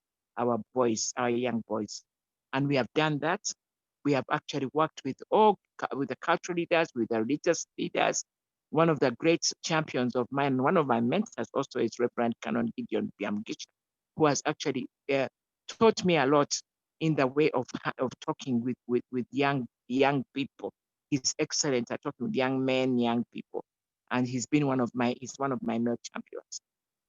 boys, our young boys. And we have done that. We have actually worked with the cultural leaders, with the religious leaders. One of the great champions of mine, one of my mentors also is Reverend Canon Gideon Biamgisha, who has actually taught me a lot in the way of talking with young people. He's excellent at talking with young men, young people, and he's one of my male champions.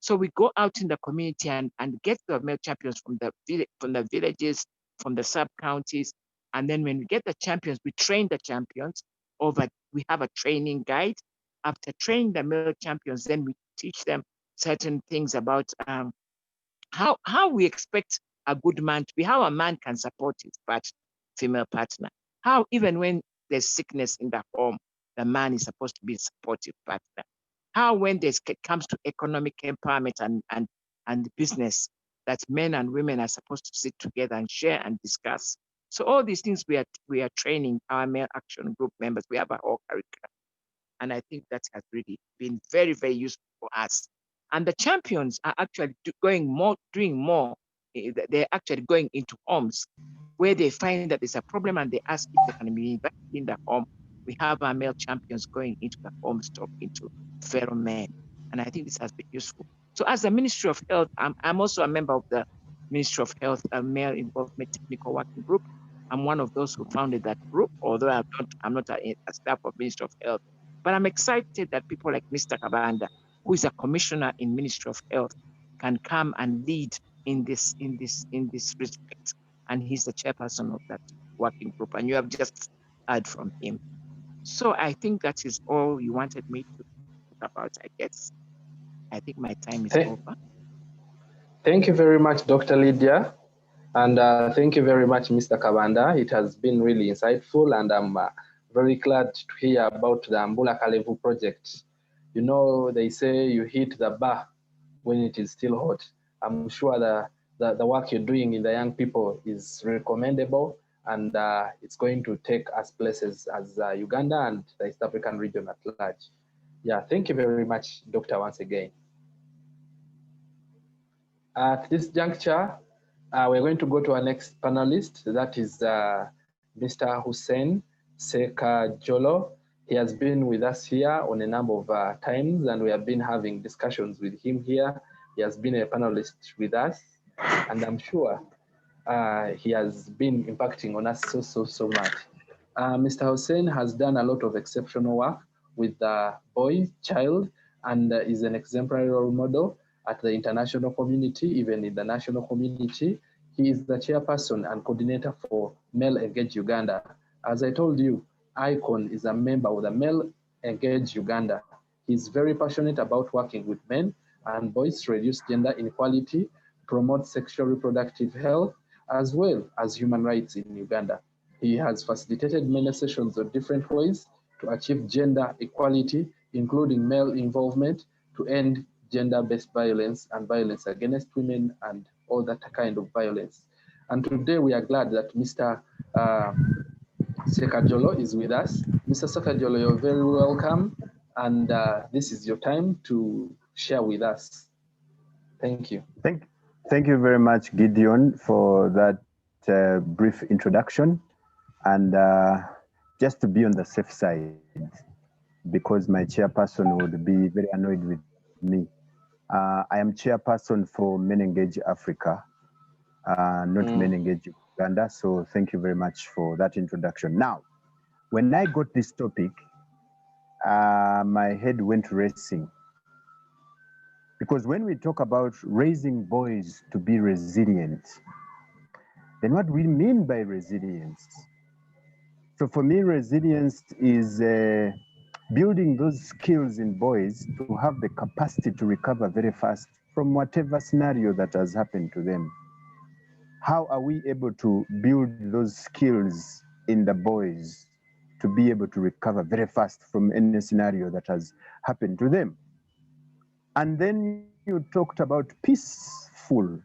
So we go out in the community and get the male champions from the villages, from the sub-counties. And then when we get the champions, we train the champions we have a training guide. After training the male champions, then we teach them certain things about how we expect a good man to be, how a man can support his female partner. How even when there's sickness in the home, the man is supposed to be a supportive partner. How when it comes to economic empowerment and business, that men and women are supposed to sit together and share and discuss. So all these things we are training our male action group members. We have a whole curriculum. And I think that has really been very, very useful for us. And the champions are actually doing more. They're actually going into homes where they find that there's a problem and they ask if they can be invited in the home. We have our male champions going into the homes, talking to fellow men. And I think this has been useful. So as the Ministry of Health, I'm also a member of the Ministry of Health Male Involvement Technical Working Group. I'm one of those who founded that group, although I'm not a staff of Ministry of Health. But I'm excited that people like Mr. Kabanda, who is a commissioner in Ministry of Health, can come and lead in this respect. And he's the chairperson of that working group. And you have just heard from him. So I think that is all you wanted me to talk about, I guess. I think my time is over. Thank you very much, Dr. Lydia. And thank you very much, Mr. Kabanda. It has been really insightful, and I'm very glad to hear about the Mbula Kalevu project. You know, they say you hit the bar when it is still hot. I'm sure the work you're doing in the young people is recommendable, and it's going to take us places as Uganda and the East African region at large. Yeah, thank you very much, Doctor, once again. At this juncture, we're going to go to our next panelist. That is Mr. Hussein Seka Jolo. He has been with us here on a number of times, and we have been having discussions with him here. He has been a panelist with us, and I'm sure he has been impacting on us so much. Mr. Hussein has done a lot of exceptional work with the child, and is an exemplary role model at the international community, even in the national community. He is the chairperson and coordinator for Male Engage Uganda. As I told you, ICON is a member of the Male Engage Uganda. He's very passionate about working with men and boys to reduce gender inequality, promote sexual reproductive health, as well as human rights in Uganda. He has facilitated many sessions on different ways to achieve gender equality, including male involvement to end gender-based violence and violence against women and all that kind of violence. And today we are glad that Mr. Sekajolo is with us. Mr. Sekajolo, you're very welcome. And this is your time to share with us. Thank you. Thank you very much, Gideon, for that brief introduction. And just to be on the safe side, because my chairperson would be very annoyed with me. I am chairperson for Men Engage Africa, not Men Engage Uganda. So thank you very much for that introduction. Now, when I got this topic, my head went racing. Because when we talk about raising boys to be resilient, then what we mean by resilience? So for me, resilience is building those skills in boys to have the capacity to recover very fast from whatever scenario that has happened to them. How are we able to build those skills in the boys to be able to recover very fast from any scenario that has happened to them? And then you talked about peaceful.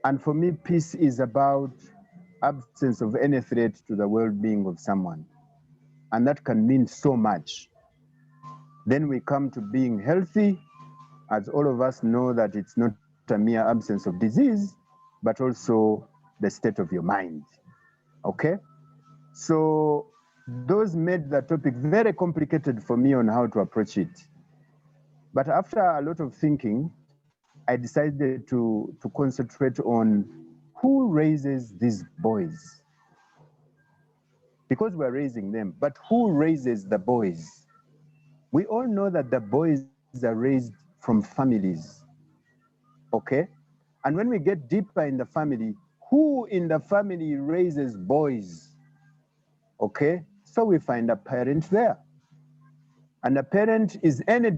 And for me, peace is about absence of any threat to the well-being of someone. And that can mean so much. Then we come to being healthy, as all of us know that it's not a mere absence of disease, but also the state of your mind, okay? So those made the topic very complicated for me on how to approach it. But after a lot of thinking, I decided to concentrate on who raises these boys. Because we're raising them, but who raises the boys? We all know that the boys are raised from families, okay? And when we get deeper in the family, who in the family raises boys, okay? So we find a parent there. And a parent is any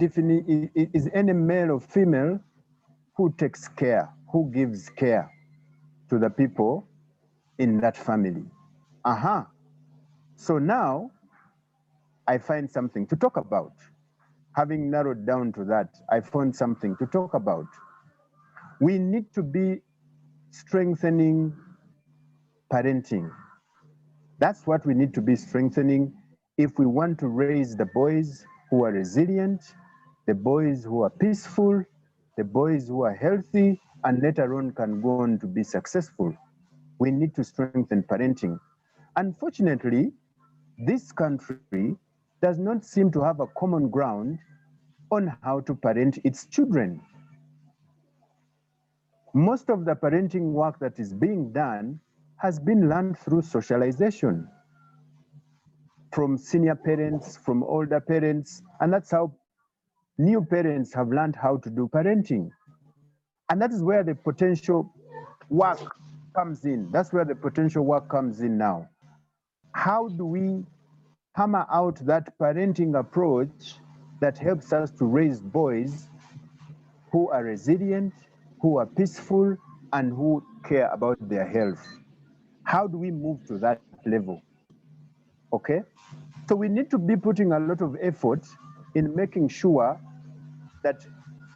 male or female who takes care, who gives care to the people in that family. So now I find something to talk about. Having narrowed down to that, I found something to talk about. We need to be strengthening parenting. That's what we need to be strengthening if we want to raise the boys who are resilient, the boys who are peaceful, the boys who are healthy, and later on can go on to be successful. We need to strengthen parenting. Unfortunately, this country does not seem to have a common ground on how to parent its children. Most of the parenting work that is being done has been learned through socialization from senior parents, from older parents, and that's how new parents have learned how to do parenting. And that is where the potential work comes in. That's where the potential work comes in now. How do we hammer out that parenting approach that helps us to raise boys who are resilient, who are peaceful, and who care about their health? How do we move to that level? Okay? So we need to be putting a lot of effort in making sure that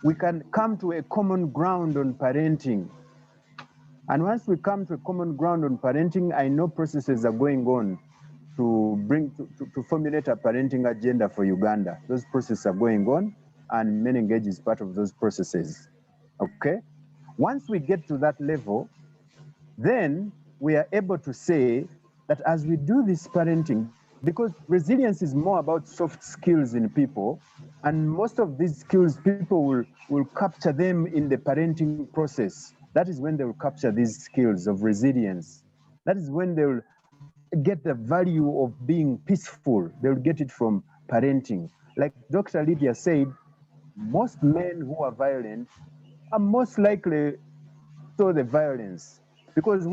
we can come to a common ground on parenting. And once we come to a common ground on parenting, I know processes are going on to formulate a parenting agenda for Uganda. Those processes are going on, and Menengage is part of those processes, okay? Once we get to that level, then we are able to say that as we do this parenting, because resilience is more about soft skills in people, and most of these skills, people will capture them in the parenting process. That is when they will capture these skills of resilience. That is when they will get the value of being peaceful. They will get it from parenting. Like Dr. Lydia said, most men who are violent are most likely to the violence. Because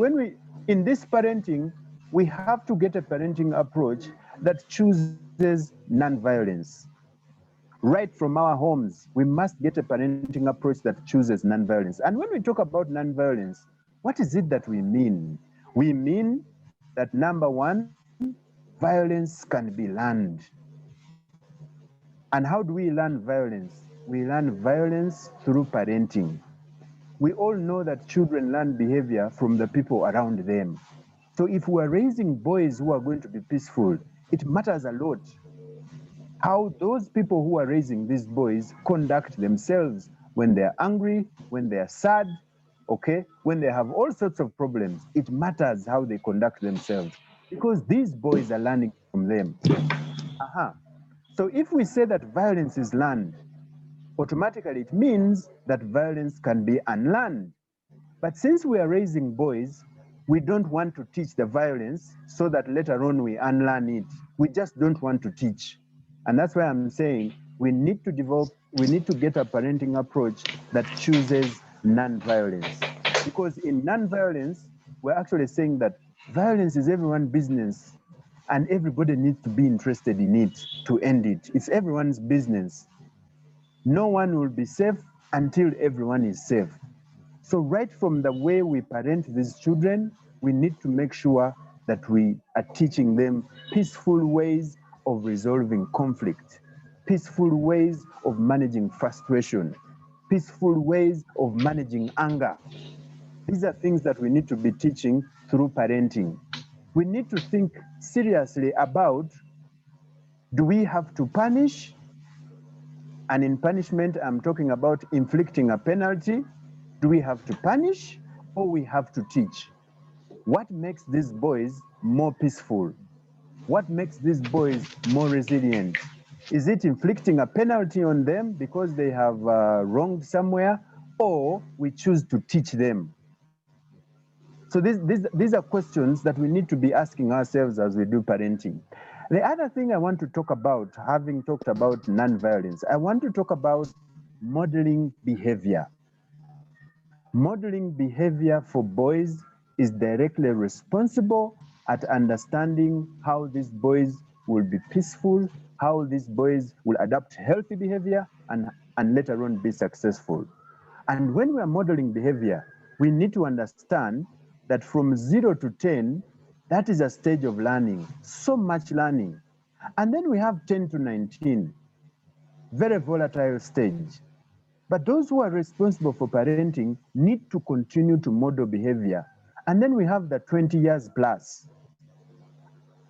in this parenting, we have to get a parenting approach that chooses non-violence. Right from our homes, we must get a parenting approach that chooses non-violence. And when we talk about non-violence, what is it that we mean? We mean that number one, violence can be learned. And how do we learn violence? We learn violence through parenting. We all know that children learn behavior from the people around them. So if we are raising boys who are going to be peaceful, it matters a lot how those people who are raising these boys conduct themselves when they're angry, when they're sad, okay? When they have all sorts of problems. It matters how they conduct themselves because these boys are learning from them. So if we say that violence is learned, automatically it means that violence can be unlearned. But since we are raising boys We don't want to teach the violence so that later on we unlearn it. We just don't want to teach. And that's why I'm saying we need to get a parenting approach that chooses non-violence. Because in non-violence, we're actually saying that violence is everyone's business and everybody needs to be interested in it to end it. It's everyone's business. No one will be safe until everyone is safe. So right from the way we parent these children, we need to make sure that we are teaching them peaceful ways of resolving conflict, peaceful ways of managing frustration, peaceful ways of managing anger. These are things that we need to be teaching through parenting. We need to think seriously about, do we have to punish? And in punishment, I'm talking about inflicting a penalty. Do we have to punish or we have to teach? What makes these boys more peaceful? What makes these boys more resilient? Is it inflicting a penalty on them because they have wronged somewhere, or we choose to teach them? So these are questions that we need to be asking ourselves as we do parenting. The other thing I want to talk about, having talked about non-violence, I want to talk about modeling behavior. Modeling behavior for boys is directly responsible at understanding how these boys will be peaceful, how these boys will adopt healthy behavior, and later on be successful. And when we are modeling behavior, we need to understand that from 0 to 10, that is a stage of learning, so much learning. And then we have 10 to 19, very volatile stage. But those who are responsible for parenting need to continue to model behavior. And then we have the 20 years plus.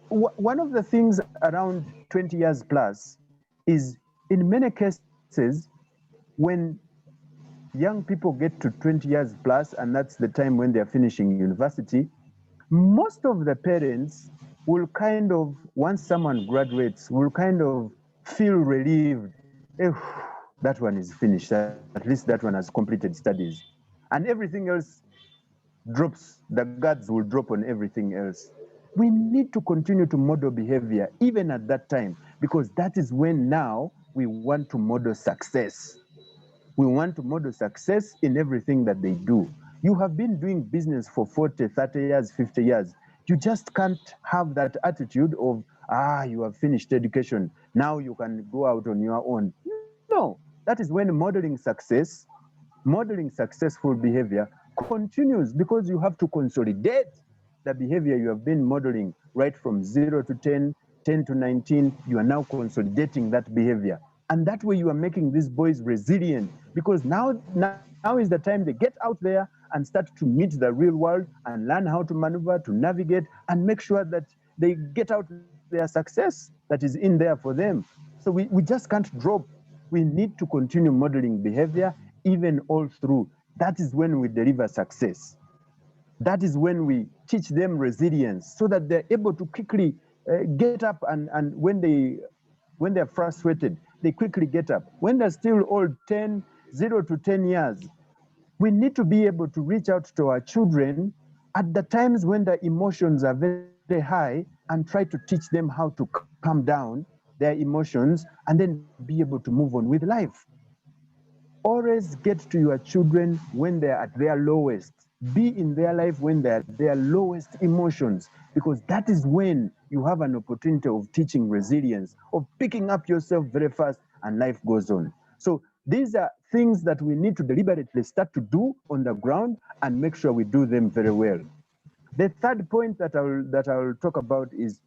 One of the things around 20 years plus is, in many cases, when young people get to 20 years plus, and that's the time when they're finishing university, most of the parents will kind of, once someone graduates, will kind of feel relieved. That one is finished. At least that one has completed studies. And everything else drops. The guards will drop on everything else. We need to continue to model behavior even at that time, because that is when now we want to model success. We want to model success in everything that they do. You have been doing business for 40, 30 years, 50 years. You just can't have that attitude of, you have finished education, now you can go out on your own. No, that is when modeling successful behavior continues, because you have to consolidate the behavior you have been modeling right from 0 to 10, 10 to 19. You are now consolidating that behavior. And that way you are making these boys resilient, because now is the time they get out there and start to meet the real world and learn how to maneuver, to navigate, and make sure that they get out their success that is in there for them. So we just can't drop. We need to continue modeling behavior even all through. That is when we deliver success. That is when we teach them resilience, so that they're able to quickly get up, and when they're frustrated, they quickly get up. When they're still old, 0 to 10 years, we need to be able to reach out to our children at the times when the emotions are very, very high, and try to teach them how to calm down their emotions and then be able to move on with life. Always get to your children when they're at their lowest. Be in their life when they're at their lowest emotions, because that is when you have an opportunity of teaching resilience, of picking up yourself very fast, and life goes on. So these are things that we need to deliberately start to do on the ground and make sure we do them very well. The third point that I will talk about is,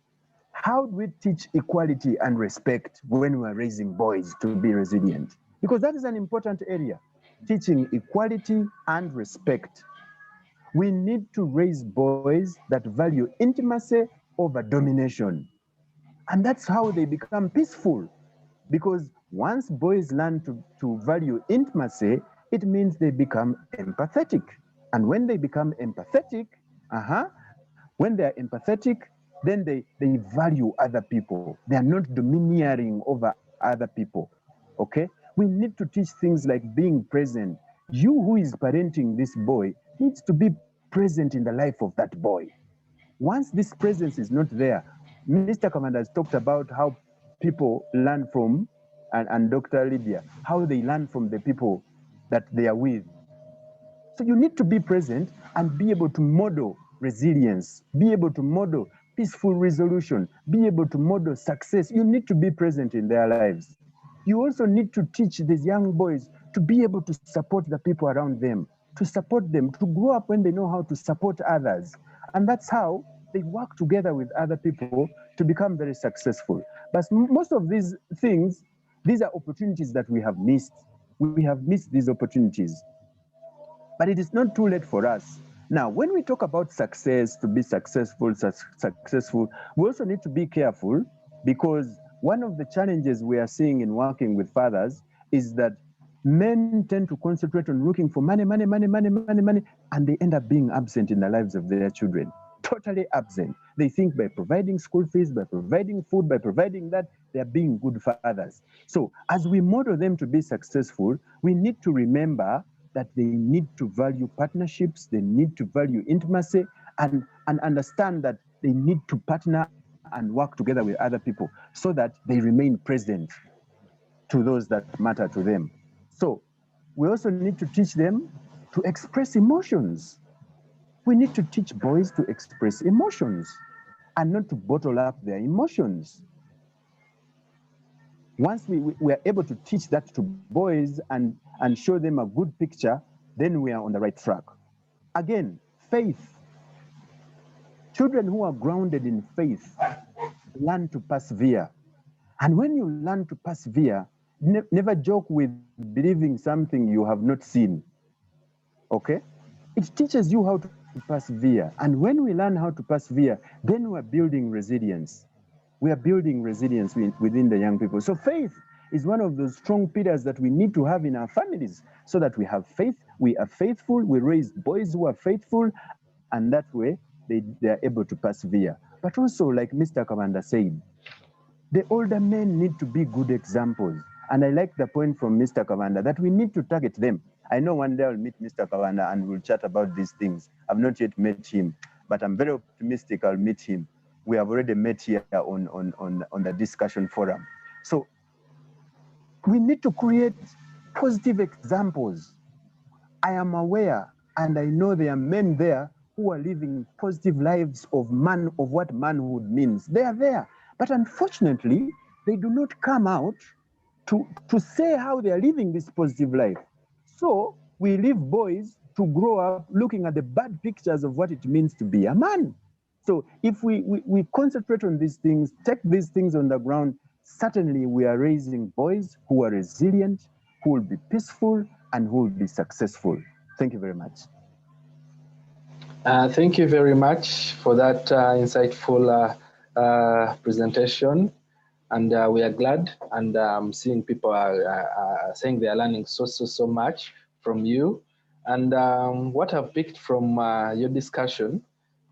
how do we teach equality and respect when we are raising boys to be resilient? Because that is an important area, teaching equality and respect. We need to raise boys that value intimacy over domination. And that's how they become peaceful. Because once boys learn to value intimacy, it means they become empathetic. And when they become empathetic, when they're empathetic, then they value other people. They are not domineering over other people, okay? We need to teach things like being present. You who is parenting this boy needs to be present in the life of that boy. Once this presence is not there, Mr. Commander has talked about how people learn from, and Dr. Lydia, how they learn from the people that they are with. So you need to be present and be able to model resilience, be able to model peaceful resolution, be able to model success. You need to be present in their lives. You also need to teach these young boys to be able to support the people around them, to support them, to grow up when they know how to support others. And that's how they work together with other people to become very successful. But most of these things, these are opportunities that we have missed. We have missed these opportunities. But it is not too late for us. Now, when we talk about success, to be successful, we also need to be careful, because one of the challenges we are seeing in working with fathers is that men tend to concentrate on looking for money, and they end up being absent in the lives of their children. Totally absent. They think by providing school fees, by providing food, by providing that, they are being good fathers. So as we model them to be successful, we need to remember that they need to value partnerships, they need to value intimacy, and understand that they need to partner and work together with other people so that they remain present to those that matter to them. So we also need to teach them to express emotions. We need to teach boys to express emotions and not to bottle up their emotions. Once we are able to teach that to boys and show them a good picture, then we are on the right track. Again, faith. Children who are grounded in faith learn to persevere. And when you learn to persevere, never joke with believing something you have not seen. Okay? It teaches you how to persevere. And when we learn how to persevere, then we're building resilience. We are building resilience within the young people. So faith is one of those strong pillars that we need to have in our families, so that we have faith, we are faithful, we raise boys who are faithful, and that way they are able to persevere. But also, like Mr. Commander said, the older men need to be good examples. And I like the point from Mr. Commander that we need to target them. I know one day I'll meet Mr. Commander and we'll chat about these things. I've not yet met him, but I'm very optimistic I'll meet him. We have already met here on the discussion forum. So we need to create positive examples. I am aware and I know there are men there who are living positive lives of what manhood means. They are there. But unfortunately, they do not come out to say how they are living this positive life. So we leave boys to grow up looking at the bad pictures of what it means to be a man. So if we concentrate on these things, take these things on the ground, certainly we are raising boys who are resilient, who will be peaceful, and who will be successful. Thank you very much. Thank you very much for that insightful presentation. And we are glad, and seeing people are saying they are learning so much from you. And what I've picked from your discussion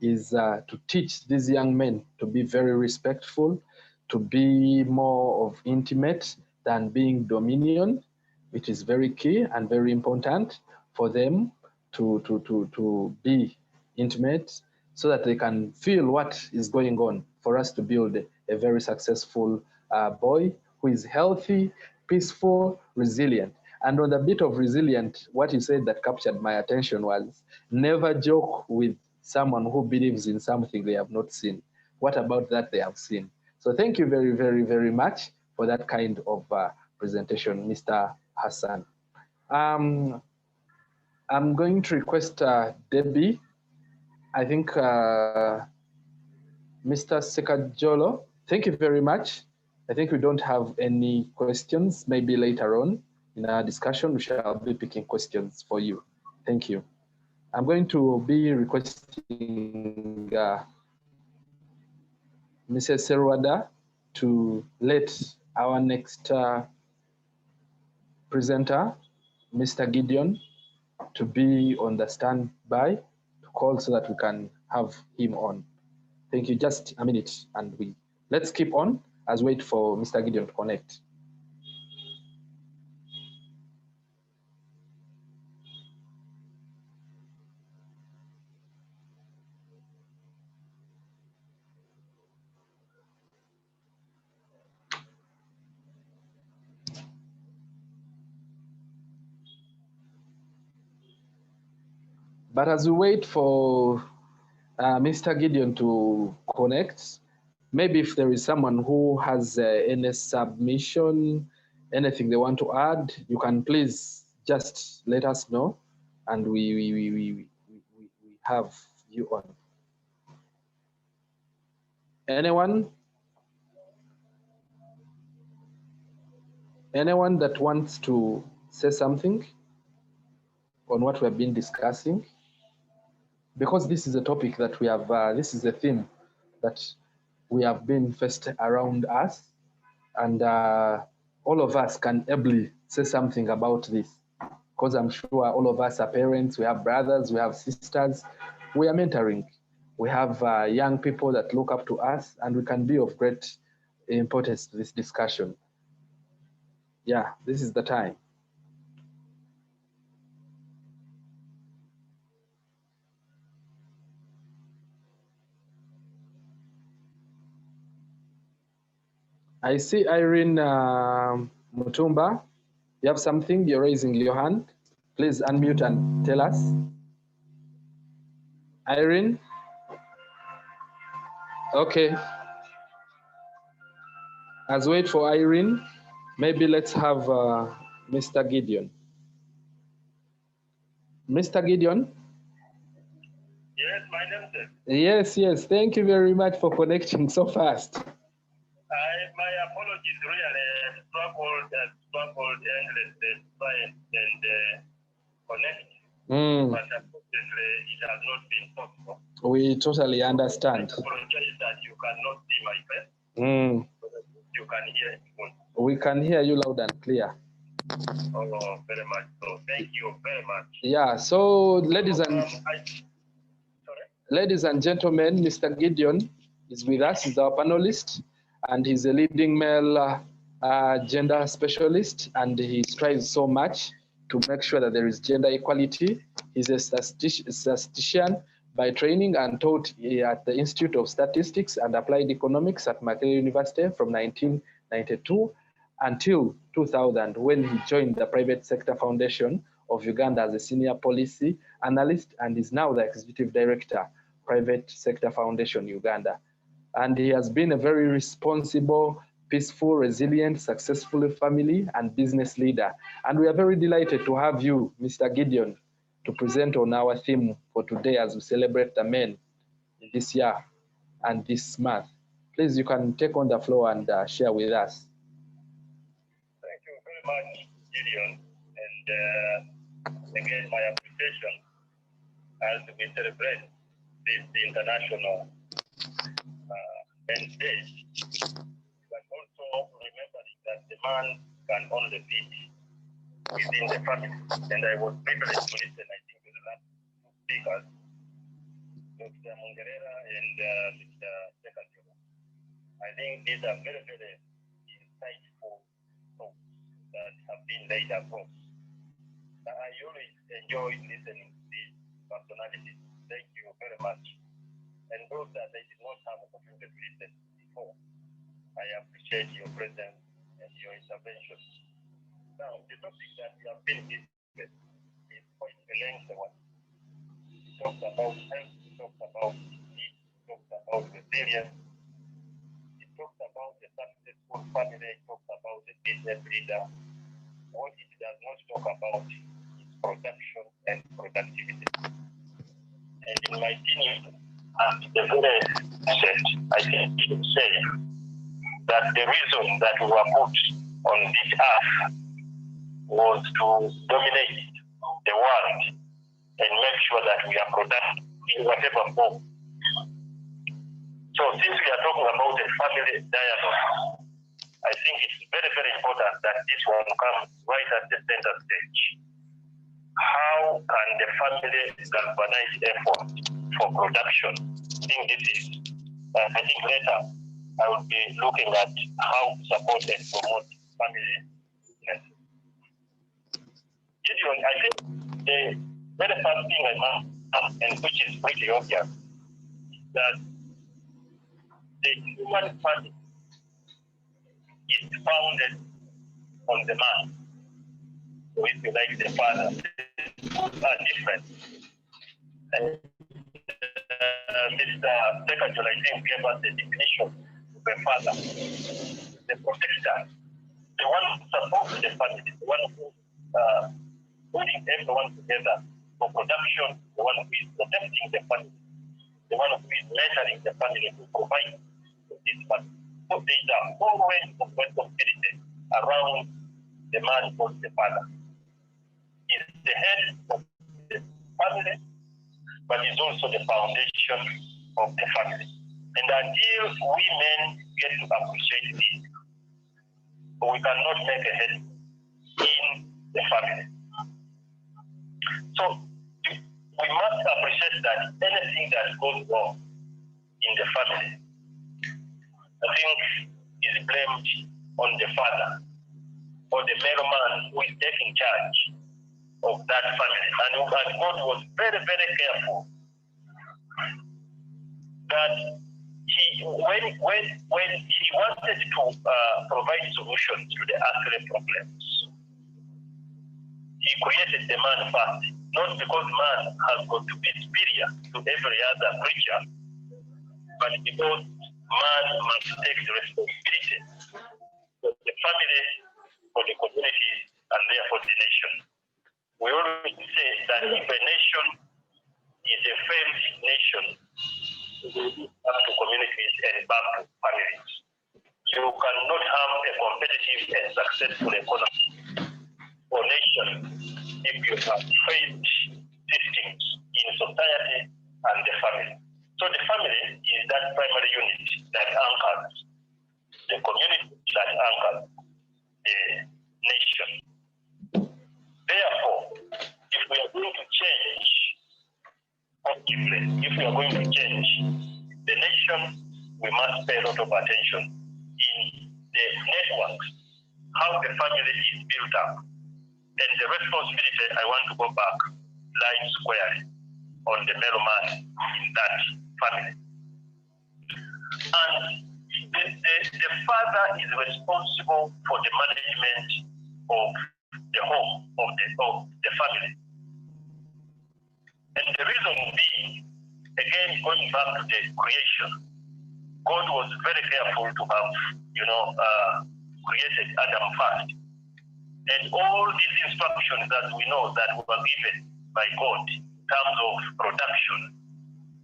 is to teach these young men to be very respectful, to be more of intimate than being dominion, which is very key and very important for them to be intimate, so that they can feel what is going on, for us to build a very successful boy who is healthy, peaceful, resilient. And on the bit of resilient, what you said that captured my attention was never joke with someone who believes in something they have not seen. What about that they have seen? So thank you very much for that kind of presentation, Mr. Hassan. I'm going to request Debbie. I think Mr. Sekajolo, thank you very much. I think we don't have any questions. Maybe later on in our discussion, we shall be picking questions for you. Thank you. I'm going to be requesting Mrs. Serwada to let our next presenter, Mr. Gideon, to be on the standby to call so that we can have him on. Thank you. Just a minute, and let's keep on as wait for Mr. Gideon to connect. But as we wait for Mr. Gideon to connect, maybe if there is someone who has any submission, anything they want to add, you can please just let us know, and we have you on. Anyone? Anyone that wants to say something on what we have been discussing? Because this is a topic that we have, this is a theme that we have been faced around us, and all of us can ably say something about this, because I'm sure all of us are parents, we have brothers, we have sisters, we are mentoring, we have young people that look up to us, and we can be of great importance to this discussion. Yeah, this is the time. I see Irene Mutumba. You have something, you're raising your hand. Please unmute and tell us. Irene? Okay. As wait for Irene, maybe let's have Mr. Gideon. Mr. Gideon? Yes, my name is. Yes, yes. Thank you very much for connecting so fast. My apologies, really struggled endlessly trying and connect. But unfortunately, it has not been possible. We totally understand. I apologize that you cannot see my face. You can hear it. We can hear you loud and clear. Oh, very much so. Thank you very much. Yeah, so ladies and gentlemen, Mr. Gideon is with us. He's our panelist, and he's a leading male gender specialist, and he strives so much to make sure that there is gender equality. He's a statistician by training and taught at the Institute of Statistics and Applied Economics at Makerere University from 1992 until 2000, when he joined the Private Sector Foundation of Uganda as a senior policy analyst, and is now the executive director, Private Sector Foundation Uganda. And he has been a very responsible, peaceful, resilient, successful family and business leader. And we are very delighted to have you, Mr. Gideon, to present on our theme for today as we celebrate the men this year and this month. Please, you can take on the floor and share with us. Thank you very much, Gideon. And again, my appreciation as we celebrate this International Men's Day. But also remembering that the man can only lead within the family. And I was privileged to listen, I think, to the last two speakers, Dr. Mungerera and Mr. Sekatio. I think these are very, very insightful thoughts that have been laid across. I always enjoy listening to these personalities. Thank you very much. And those that I did not have opportunity to listen before, I appreciate your presence and your intervention. Now, the topic that we have been discussing is quite a lengthy one. It talks about health, it talks about peace, it talks about resilience, it talks about the successful family, it talks about the business leader. What it does not talk about is production and productivity. And in my opinion, at the very set, I think you should say that the reason that we were put on this earth was to dominate the world and make sure that we are productive in whatever form. So since we are talking about a family dialogue, I think it's very, very important that this one comes right at the center stage. How can the family galvanize effort for production? I think later I will be looking at how to support and promote family business. Gideon, I think the very first thing I must, and which is pretty obvious, is that the human family is founded on the man. So if you like, the father are different. Mr. Sekajol, I think, gave us the definition of a father, the protector, the one who supports the family, the one who putting everyone together for production, the one who is protecting the family, the one who is mentoring the family to provide for this family. So there are four ways of responsibility around the man called the father. He's the head of the family, but he's also the foundation of the family. And until we men get to appreciate this, we cannot make a head in the family. So we must appreciate that anything that goes wrong in the family, I think, is blamed on the father or the male man who is taking charge of that family. And God was very, very careful that when he wanted to provide solutions to the earthly problems, he created the man first, not because man has got to be superior to every other creature, but because man must take the responsibility for the family, for the community, and therefore the nation. We always say that if a nation is a failed nation, it will be back to communities and back to families. You cannot have a competitive and successful economy or nation if you have failed systems in society and the family. So the family is that primary unit that anchors the community, that anchors the nation. Therefore, if we are going to change positively, if we are going to change the nation, we must pay a lot of attention in the networks, how the family is built up. And the responsibility, I want to go back, lies squarely on the male man in that family. And the father is responsible for the management of the home, of the family. And the reason being, again, going back to the creation, God was very careful to have, created Adam first. And all these instructions that we know that were given by God in terms of production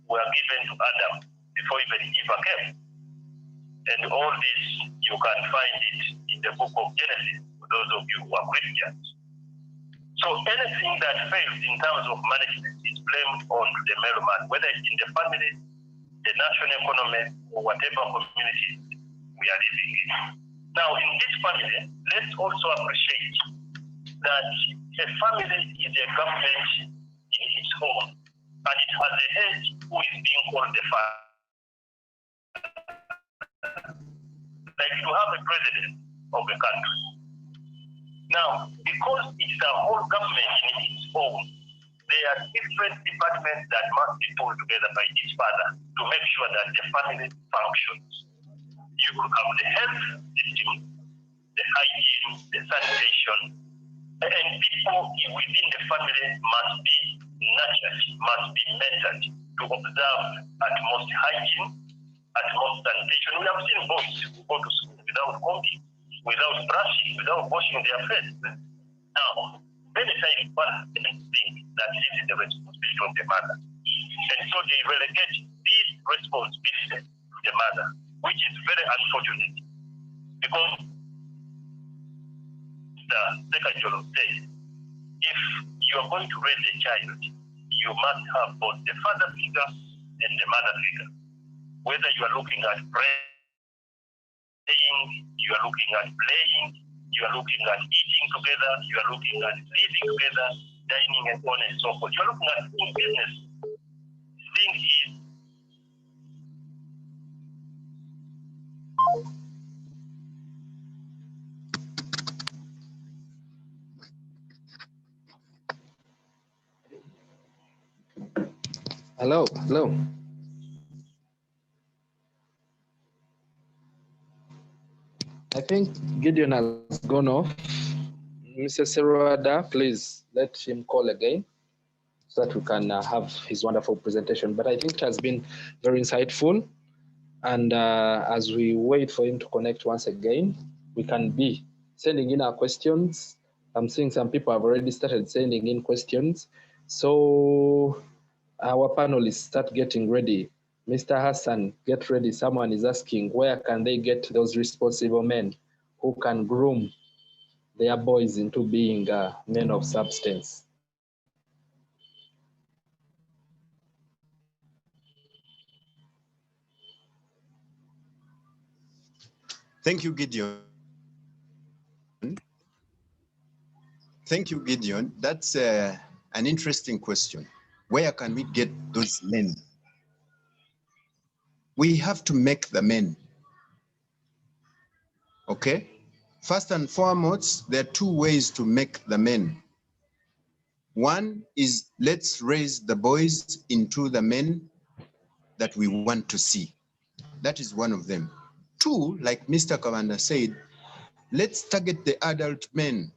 were given to Adam before even Eve came. And all this, you can find it in the book of Genesis, for those of you who are Christians. So anything that fails in terms of management is blamed on the male man, whether it's in the family, the national economy, or whatever community we are living in. Now, in this family, let's also appreciate that a family is a government in its own, and it has a head who is being called the father. Like you have a president of a country. Now, because it's a whole government in its own, there are different departments that must be pulled together by each father to make sure that the family functions. You could have the health system, the hygiene, the sanitation, and people within the family must be nurtured, must be mentored to observe utmost hygiene, utmost sanitation. We have seen boys who go to school without combing, without brushing, without washing their face. Now, many times parents think that this is the responsibility of the mother. And so they relegate this responsibility to the mother, which is very unfortunate. Because the Sekajolo says, if you are going to raise a child, you must have both the father figure and the mother figure. Whether you are looking at praying, you are looking at playing, you are looking at eating together, you are looking at living together, dining and so on and so forth. You are looking at doing business. The thing is, Hello. I think Gideon has gone off. Mrs. Serwada, please let him call again so that we can have his wonderful presentation. But I think it has been very insightful. And as we wait for him to connect once again, we can be sending in our questions. I'm seeing some people have already started sending in questions. So our panelists start getting ready. Mr. Hassan, get ready. Someone is asking, where can they get those responsible men who can groom their boys into being men of substance? Thank you, Gideon. Thank you, Gideon. That's an interesting question. Where can we get those men? We have to make the men. Okay? First and foremost, there are two ways to make the men. One is let's raise the boys into the men that we want to see. That is one of them. Two, like Mr. Kawanda said, let's target the adult men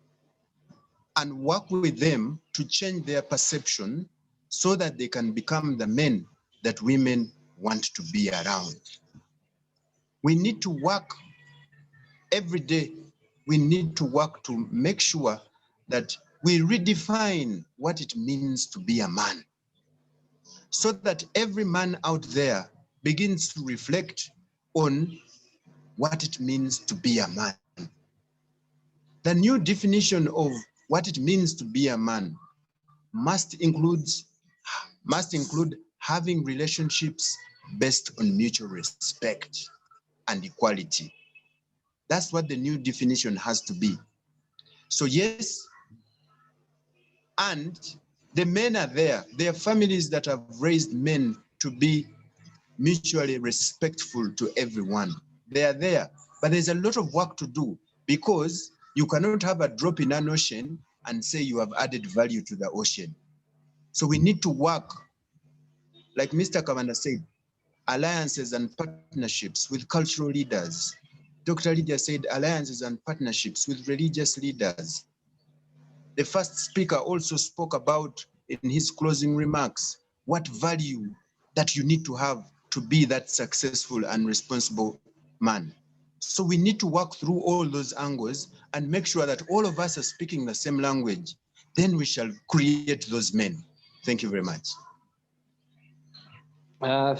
and work with them to change their perception so that they can become the men that women want to be around. We need to work every day. We need to work to make sure that we redefine what it means to be a man, so that every man out there begins to reflect on what it means to be a man. The new definition of what it means to be a man must include having relationships based on mutual respect and equality. That's what the new definition has to be. So yes, and the men are there. There are families that have raised men to be mutually respectful to everyone. They are there, but there's a lot of work to do, because you cannot have a drop in an ocean and say you have added value to the ocean. So we need to work, like Mr. Kawanda said, alliances and partnerships with cultural leaders. Dr. Lydia said alliances and partnerships with religious leaders. The first speaker also spoke about, in his closing remarks, what value that you need to have to be that successful and responsible man. So we need to work through all those angles and make sure that all of us are speaking the same language. Then we shall create those men. Thank you very much.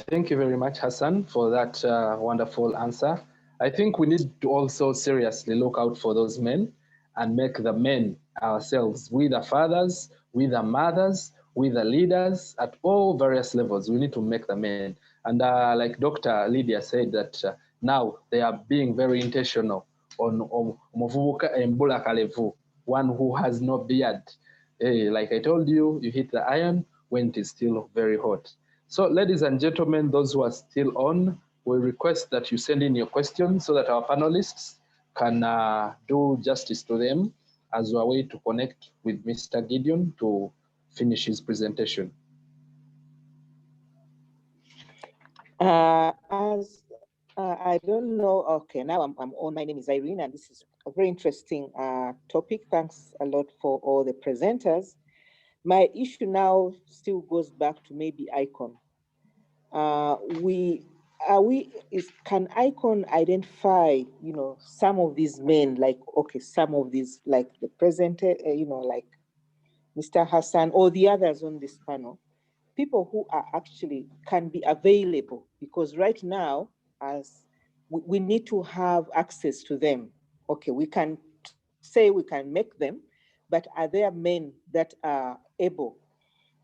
Thank you very much, Hassan, for that wonderful answer. I think we need to also seriously look out for those men and make the men ourselves. We the fathers, we the mothers, we the leaders at all various levels. We need to make the men. And like Dr. Lydia said, that now they are being very intentional on Movubuka Mbula Kalevu, one who has no beard. Hey, like I told you, you hit the iron when it is still very hot. So ladies and gentlemen, those who are still on, we request that you send in your questions so that our panelists can do justice to them as a way to connect with Mr. Gideon to finish his presentation. I don't know. Okay, now I'm on. My name is Irene, and this is a very interesting topic. Thanks a lot for all the presenters. My issue now still goes back to maybe ICON. Can ICON identify, some of these men, like, okay, some of these, like the presenter, like Mr. Hassan or the others on this panel, people who are actually can be available, because right now, as we need to have access to them. Okay, we can say we can make them, but are there men that are able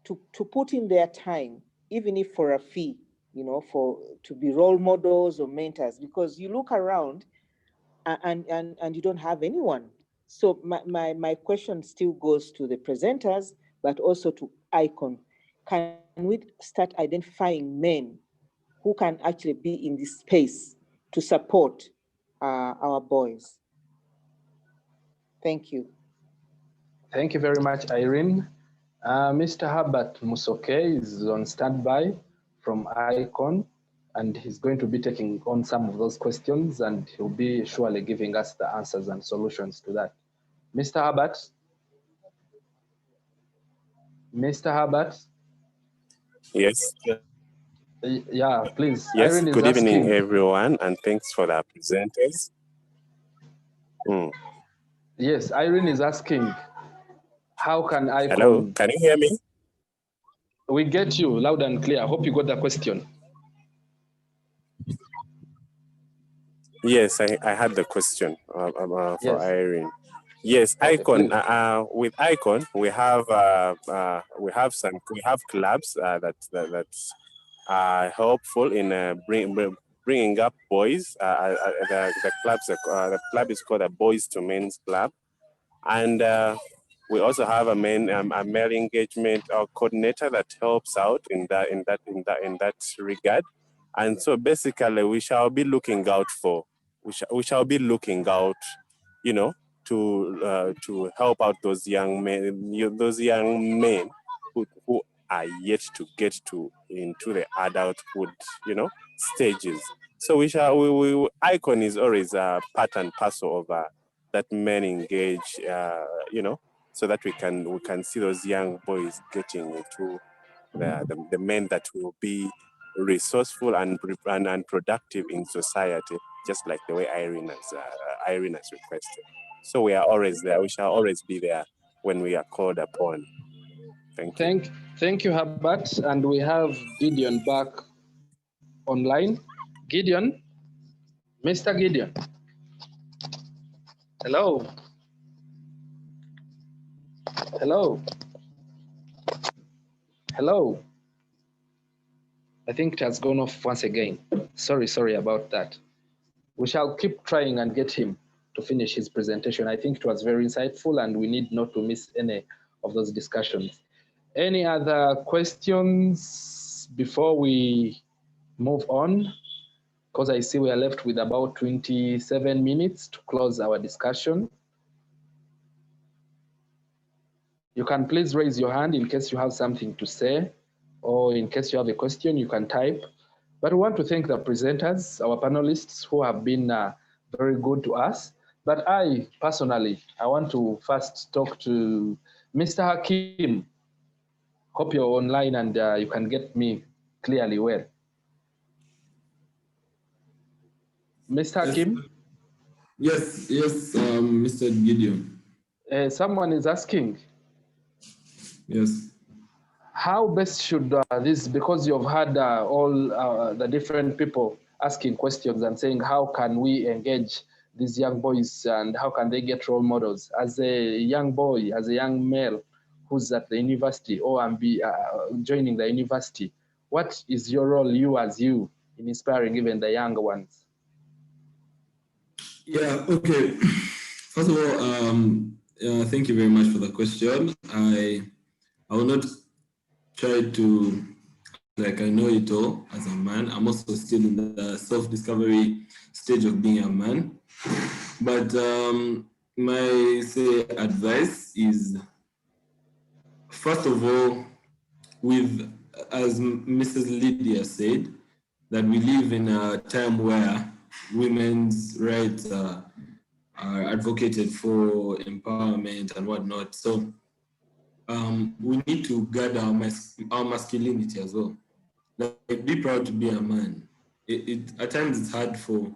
to put in their time, even if for a fee, to be role models or mentors? Because you look around and you don't have anyone. So my question still goes to the presenters, but also to ICON. Can we start identifying men who can actually be in this space to support our boys? Thank you. Thank you very much, Irene. Mr. Herbert Musoke is on standby from ICON, and he's going to be taking on some of those questions, and he'll be surely giving us the answers and solutions to that. Mr. Herbert? Mr. Herbert? Yes. Yeah, please. Yes. Irene is Good evening, asking. everyone, and thanks for the presenters. Yes, Irene is asking, how can I Hello, can you hear me? We get you loud and clear. I hope you got the question. Yes, I had the question for Yes. Irene. Yes, Okay, Icon. please. With Icon, we have clubs that are helpful in bringing up boys. The club is called a Boys to Men's Club, and we also have a male engagement coordinator that helps out in that regard. And so basically, we shall be looking out, you know, to help out those young men who are yet to get into the adulthood, stages. So Icon is always part and parcel of that men engage, so that we can see those young boys getting into the men that will be resourceful and productive in society, just like the way Irene has requested. So we are always there. We shall always be there when we are called upon. Thank you. Thank you, Herbert. And we have Gideon back online. Gideon, Mr. Gideon. Hello. Hello. Hello. I think it has gone off once again. Sorry about that. We shall keep trying and get him to finish his presentation. I think it was very insightful and we need not to miss any of those discussions. Any other questions before we move on? Because I see we are left with about 27 minutes to close our discussion. You can please raise your hand in case you have something to say, or in case you have a question, you can type. But we want to thank the presenters, our panelists who have been very good to us. But I want to first talk to Mr. Hakim. Hope you're online and you can get me clearly well. Mr. Hakim? Yes, Mr. Gideon. Someone is asking. Yes. How best should this, because you've had all the different people asking questions and saying, how can we engage these young boys and how can they get role models? As a young boy, as a young male who's at the university or joining the university, what is your role, you in inspiring even the younger ones? Yeah, okay. First of all, thank you very much for the question. I will not try to, I know it all as a man. I'm also still in the self-discovery stage of being a man. But my advice is, first of all, as Mrs. Lydia said, that we live in a time where women's rights are advocated for, empowerment and whatnot. So we need to guard our masculinity as well. Like, be proud to be a man. At times it's hard for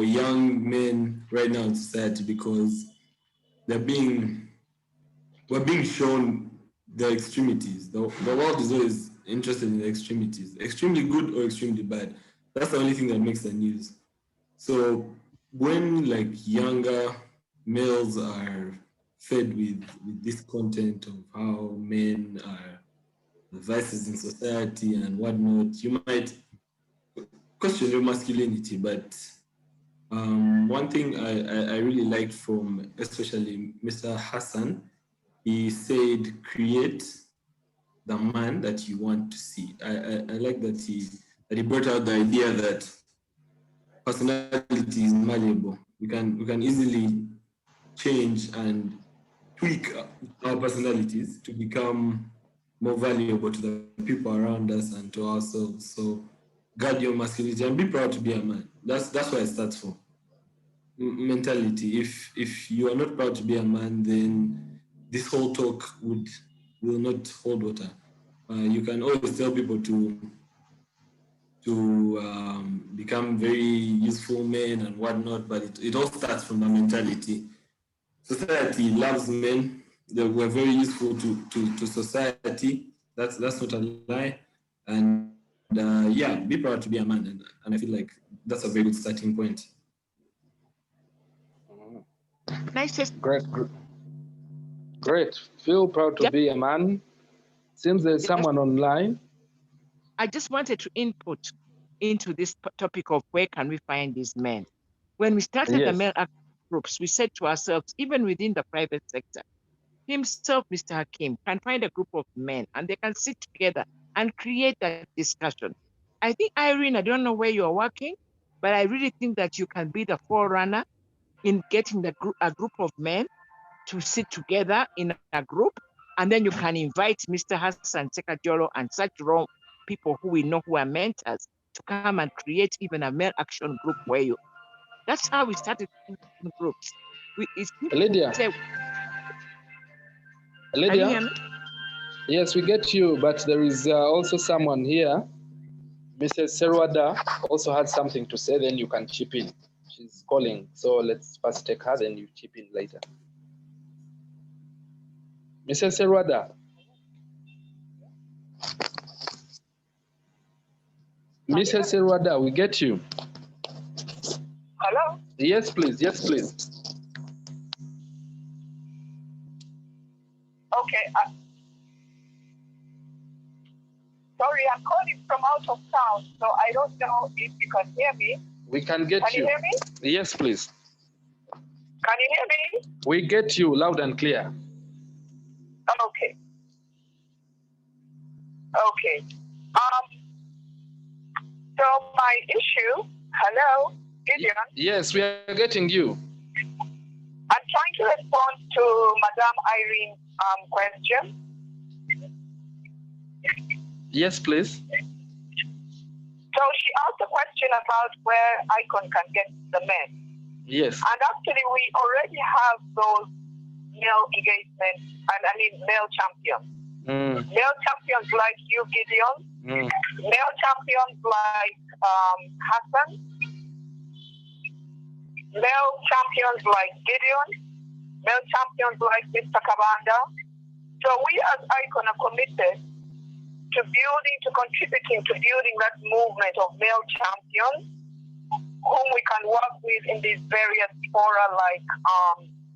young men right now in society because we're being shown the extremities. The world is always interested in the extremities, extremely good or extremely bad. That's the only thing that makes the news. So when younger males are fed with this content of how men are the vices in society and whatnot, you might question your masculinity. But one thing I really liked from especially Mr. Hassan, he said, create the man that you want to see. I like that he brought out the idea that personality is malleable. We can easily change and tweak our personalities to become more valuable to the people around us and to ourselves. So guard your masculinity and be proud to be a man. That's what it starts for. Mentality. If you are not proud to be a man, then this whole talk will not hold water. You can always tell people to become very useful men and whatnot, but it all starts from the mentality. Society loves men. We're very useful to society. That's not a lie. And yeah, be proud to be a man. And I feel like that's a very good starting point. Nice. Great. Feel proud to be a man. Seems there's someone online. I just wanted to input into this topic of where can we find these men. When we started the male action groups, we said to ourselves, even within the private sector, himself, Mr. Hakim, can find a group of men and they can sit together and create that discussion. I think, Irene, I don't know where you're working, but I really think that you can be the forerunner in getting a group of men to sit together in a group, and then you can invite Mr. Hassan Sekajolo and such people who we know who are mentors to come and create even a male action group where you. That's how we started groups. Lydia. Lydia. Yes, we get you, but there is also someone here. Mrs. Serwada also had something to say, then you can chip in. She's calling, so let's first take her, then you chip in later. Mrs. Serwada. Mrs. Serwada, we get you. Hello? Yes, please. Yes, please. Okay. Sorry, I'm calling from out of town, so I don't know if you can hear me. We can get you. Can you hear me? Yes, please. Can you hear me? We get you loud and clear. Okay. Okay. So my issue, hello, Gideon? Yes, we are getting you. I'm trying to respond to Madame Irene's question. Yes, please. So she asked a question about where ICON can get the men. Yes. And actually, we already have those male engagements, and I mean male champions. Male champions like you, Gideon. Male champions like Hassan. Male champions like Gideon. Male champions like Mr. Kabanda. So we as ICON are committed to contributing to building that movement of male champions whom we can work with in these various fora like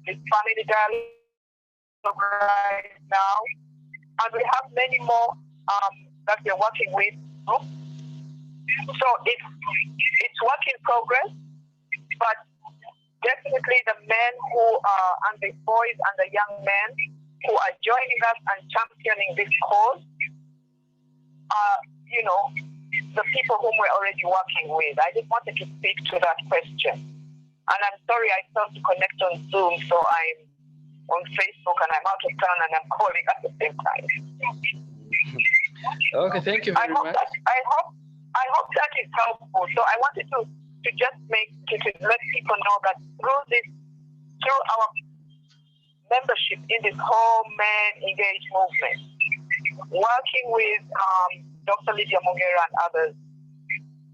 this family dialogue right now. And we have many more that we're working with. So it's work in progress, but definitely the men who are, and the boys and the young men who are joining us and championing this cause are, the people whom we're already working with. I just wanted to speak to that question. And I'm sorry I failed to connect on Zoom, so I'm on Facebook and I'm out of town and I'm calling at the same time. Okay, thank you very much. I hope that is helpful. So I wanted to just let people know that through our membership in this whole Men Engage movement, working with Dr. Lydia Mongera and others,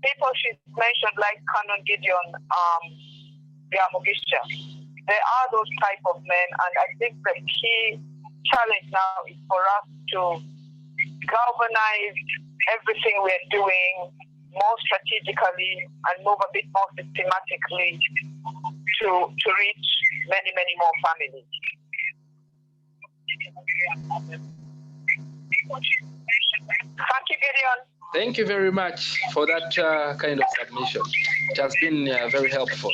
people she's mentioned like Canon Gideon Mugisha, there are those type of men, and I think the key challenge now is for us to galvanize everything we're doing more strategically and move a bit more systematically to reach many, many more families. Thank you, Gideon. Thank you very much for that kind of submission. It has been very helpful.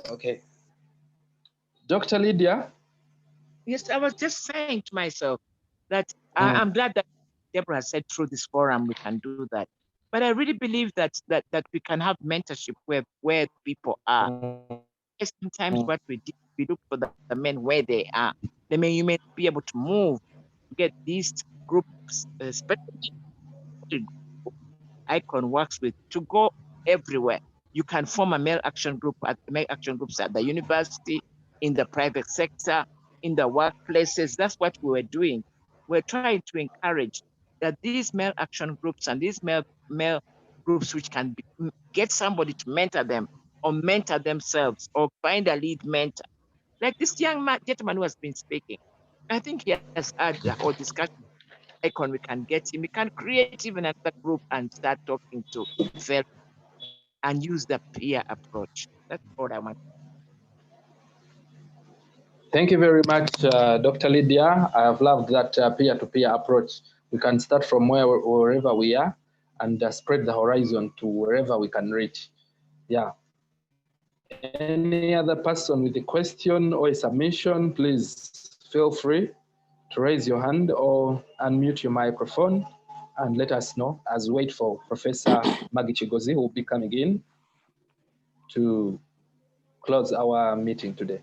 Okay. Dr. Lydia? Yes, I was just saying to myself that I'm glad that Deborah said through this forum we can do that. But I really believe that we can have mentorship where people are. Sometimes what we do, we look for the men where they are. You may be able to move to get these groups, especially ICON works with, to go everywhere. You can form a male action group at the university, in the private sector, in the workplaces. That's what we were doing. We're trying to encourage that these male action groups and these male groups which can get somebody to mentor them or mentor themselves or find a lead mentor. Like this young gentleman who has been speaking. I think he has had the whole discussion. Icon, we can get him. We can create even another group and start talking to fellows and use the peer approach. That's what I want. Thank you very much, Dr. Lydia. I have loved that peer-to-peer approach. We can start from wherever we are and spread the horizon to wherever we can reach. Yeah. Any other person with a question or a submission, please feel free to raise your hand or unmute your microphone and let us know as we wait for Professor Maggie Chigozi, who will be coming in to close our meeting today.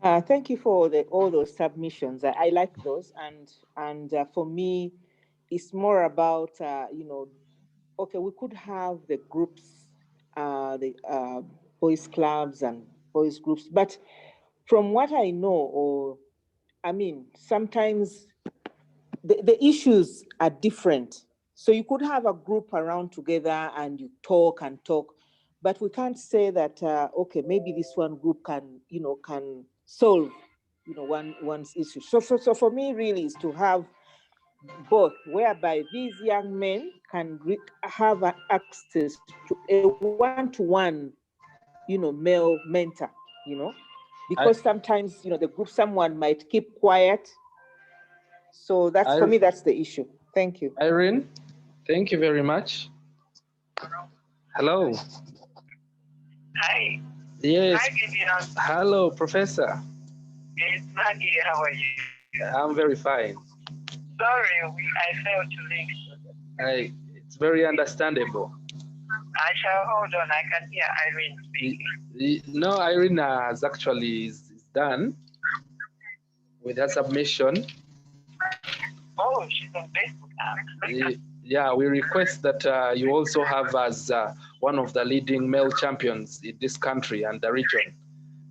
Thank you for all those submissions. I like those, and for me, it's more about okay, we could have the groups, the boys clubs and boys groups, but from what I know, sometimes the issues are different. So you could have a group around together and you talk and talk, but we can't say that okay, maybe this one group can solve one's issue. So for me, really, is to have both, whereby these young men can have access to a one-to-one, male mentor, because sometimes the group, someone might keep quiet. So that's for me, that's the issue. Thank you. Irene, thank you very much. Hello. Hi. Yes. Hi, Gideon. Hello, Professor. It's Maggie. How are you? I'm very fine. Sorry, I failed to link. It's very understandable. I shall hold on. I can hear Irene speaking. No, Irene has actually is done with her submission. Oh, she's on Facebook now. Yeah, we request that you also have as one of the leading male champions in this country and the region.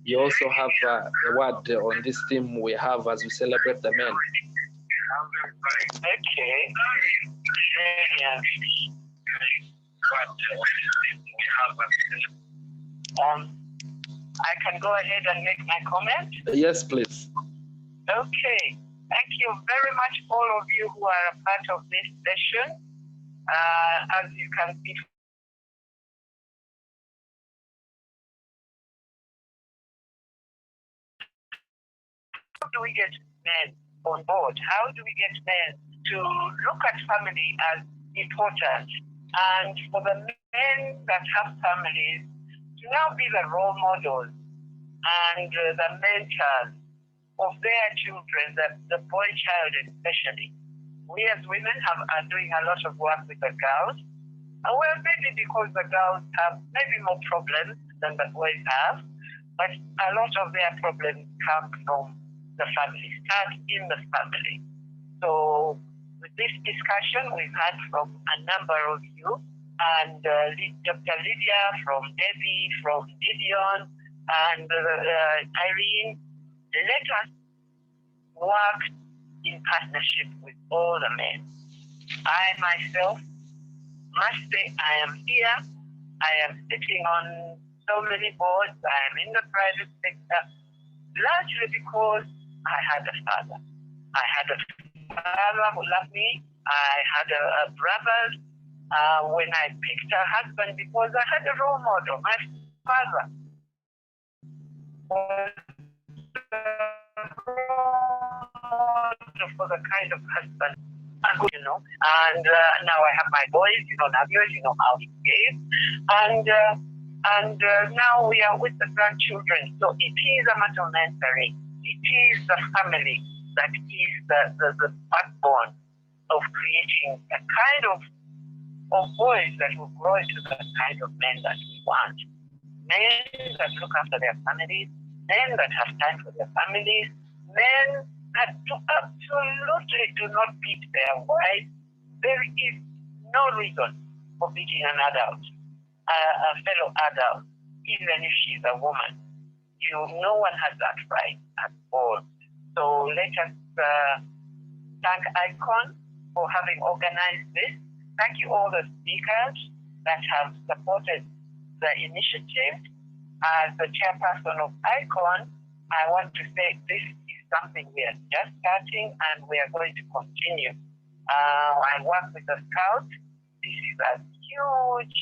You also have a word on this theme we have as we celebrate the men. Okay. I can go ahead and make my comment? Yes, please. Okay. Thank you very much, all of you who are a part of this session. As you can see, how do we get men on board? How do we get men to look at family as important? And for the men that have families, to now be the role models and the mentors of their children, the boy child especially. We as women are doing a lot of work with the girls. Well, maybe because the girls have maybe more problems than the boys have, but a lot of their problems come from the family, start in the family. So with this discussion we've had from a number of you, and Dr. Lydia, from Debbie, from Gideon, and Irene, let us work in partnership with all the men. I myself must say I am here. I am sitting on so many boards. I am in the private sector, largely because I had a father. I had a father who loved me. I had a brother when I picked a husband because I had a role model. My father was for the kind of husband, and now I have my boys, Navio, how he behaves, and now we are with the grandchildren. So it is a matter of mentoring. It is the family that is the backbone of creating a kind of boys that will grow into the kind of men that we want. Men that look after their families, men that have time for their families, men that absolutely do not beat their wives. There is no reason for beating an adult. a fellow adult, even if she's a woman. No one has that right at all. So let us thank ICON for having organized this. Thank you all the speakers that have supported the initiative. As the chairperson of ICON, I want to say this is something we are just starting and we are going to continue. I work with the Scouts. This is a huge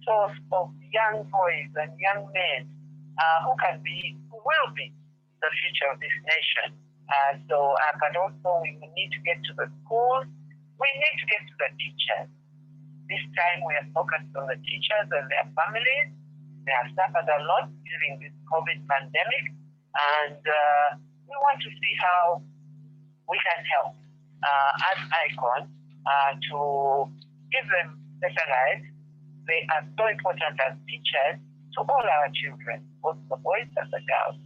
source of young boys and young men who will be the future of this nation. But also we need to get to the schools. We need to get to the teachers. This time we are focused on the teachers and their families. They have suffered a lot during this COVID pandemic, and we want to see how we can help as ICON to give them better lives. They are so important as teachers to all our children, both the boys and the girls.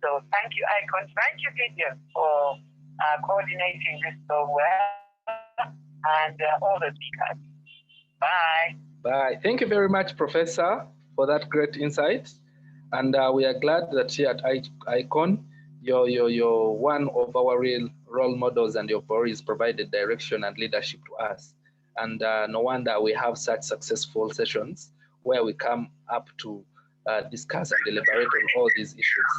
So thank you, ICON. Thank you, Gideon, for coordinating this so well, and all the speakers. Bye. Bye. Thank you very much, Professor, for that great insight. And we are glad that here at ICON, you're one of our real role models, and you've always provided direction and leadership to us. And no wonder we have such successful sessions where we come up to discuss and deliberate on all these issues.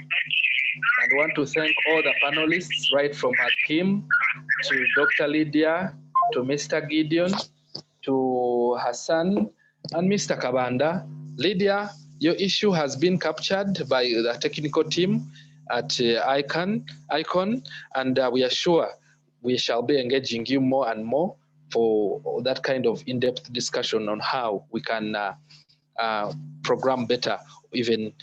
And I want to thank all the panelists, right from Hakim to Dr. Lydia, to Mr. Gideon, to Hassan, and Mr. Kabanda. Lydia, your issue has been captured by the technical team at ICON, and we are sure we shall be engaging you more and more for that kind of in-depth discussion on how we can program better even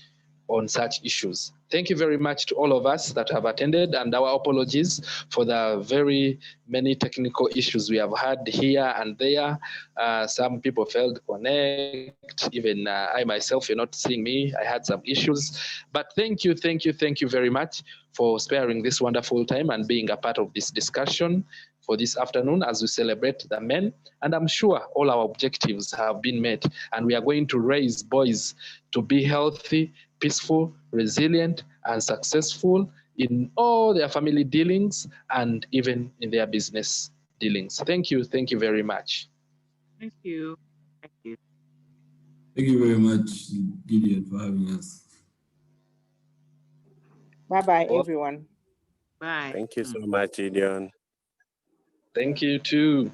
on such issues. Thank you very much to all of us that have attended, and our apologies for the very many technical issues we have had here and there. Some people failed to connect. Even I myself, you're not seeing me. I had some issues. But thank you very much for sparing this wonderful time and being a part of this discussion for this afternoon as we celebrate the men. And I'm sure all our objectives have been met, and we are going to raise boys to be healthy, peaceful, resilient, and successful in all their family dealings and even in their business dealings. Thank you very much. Thank you. Thank you. Thank you very much, Gideon, for having us. Bye-bye, everyone. Bye. Thank you so much, Gideon. Thank you too.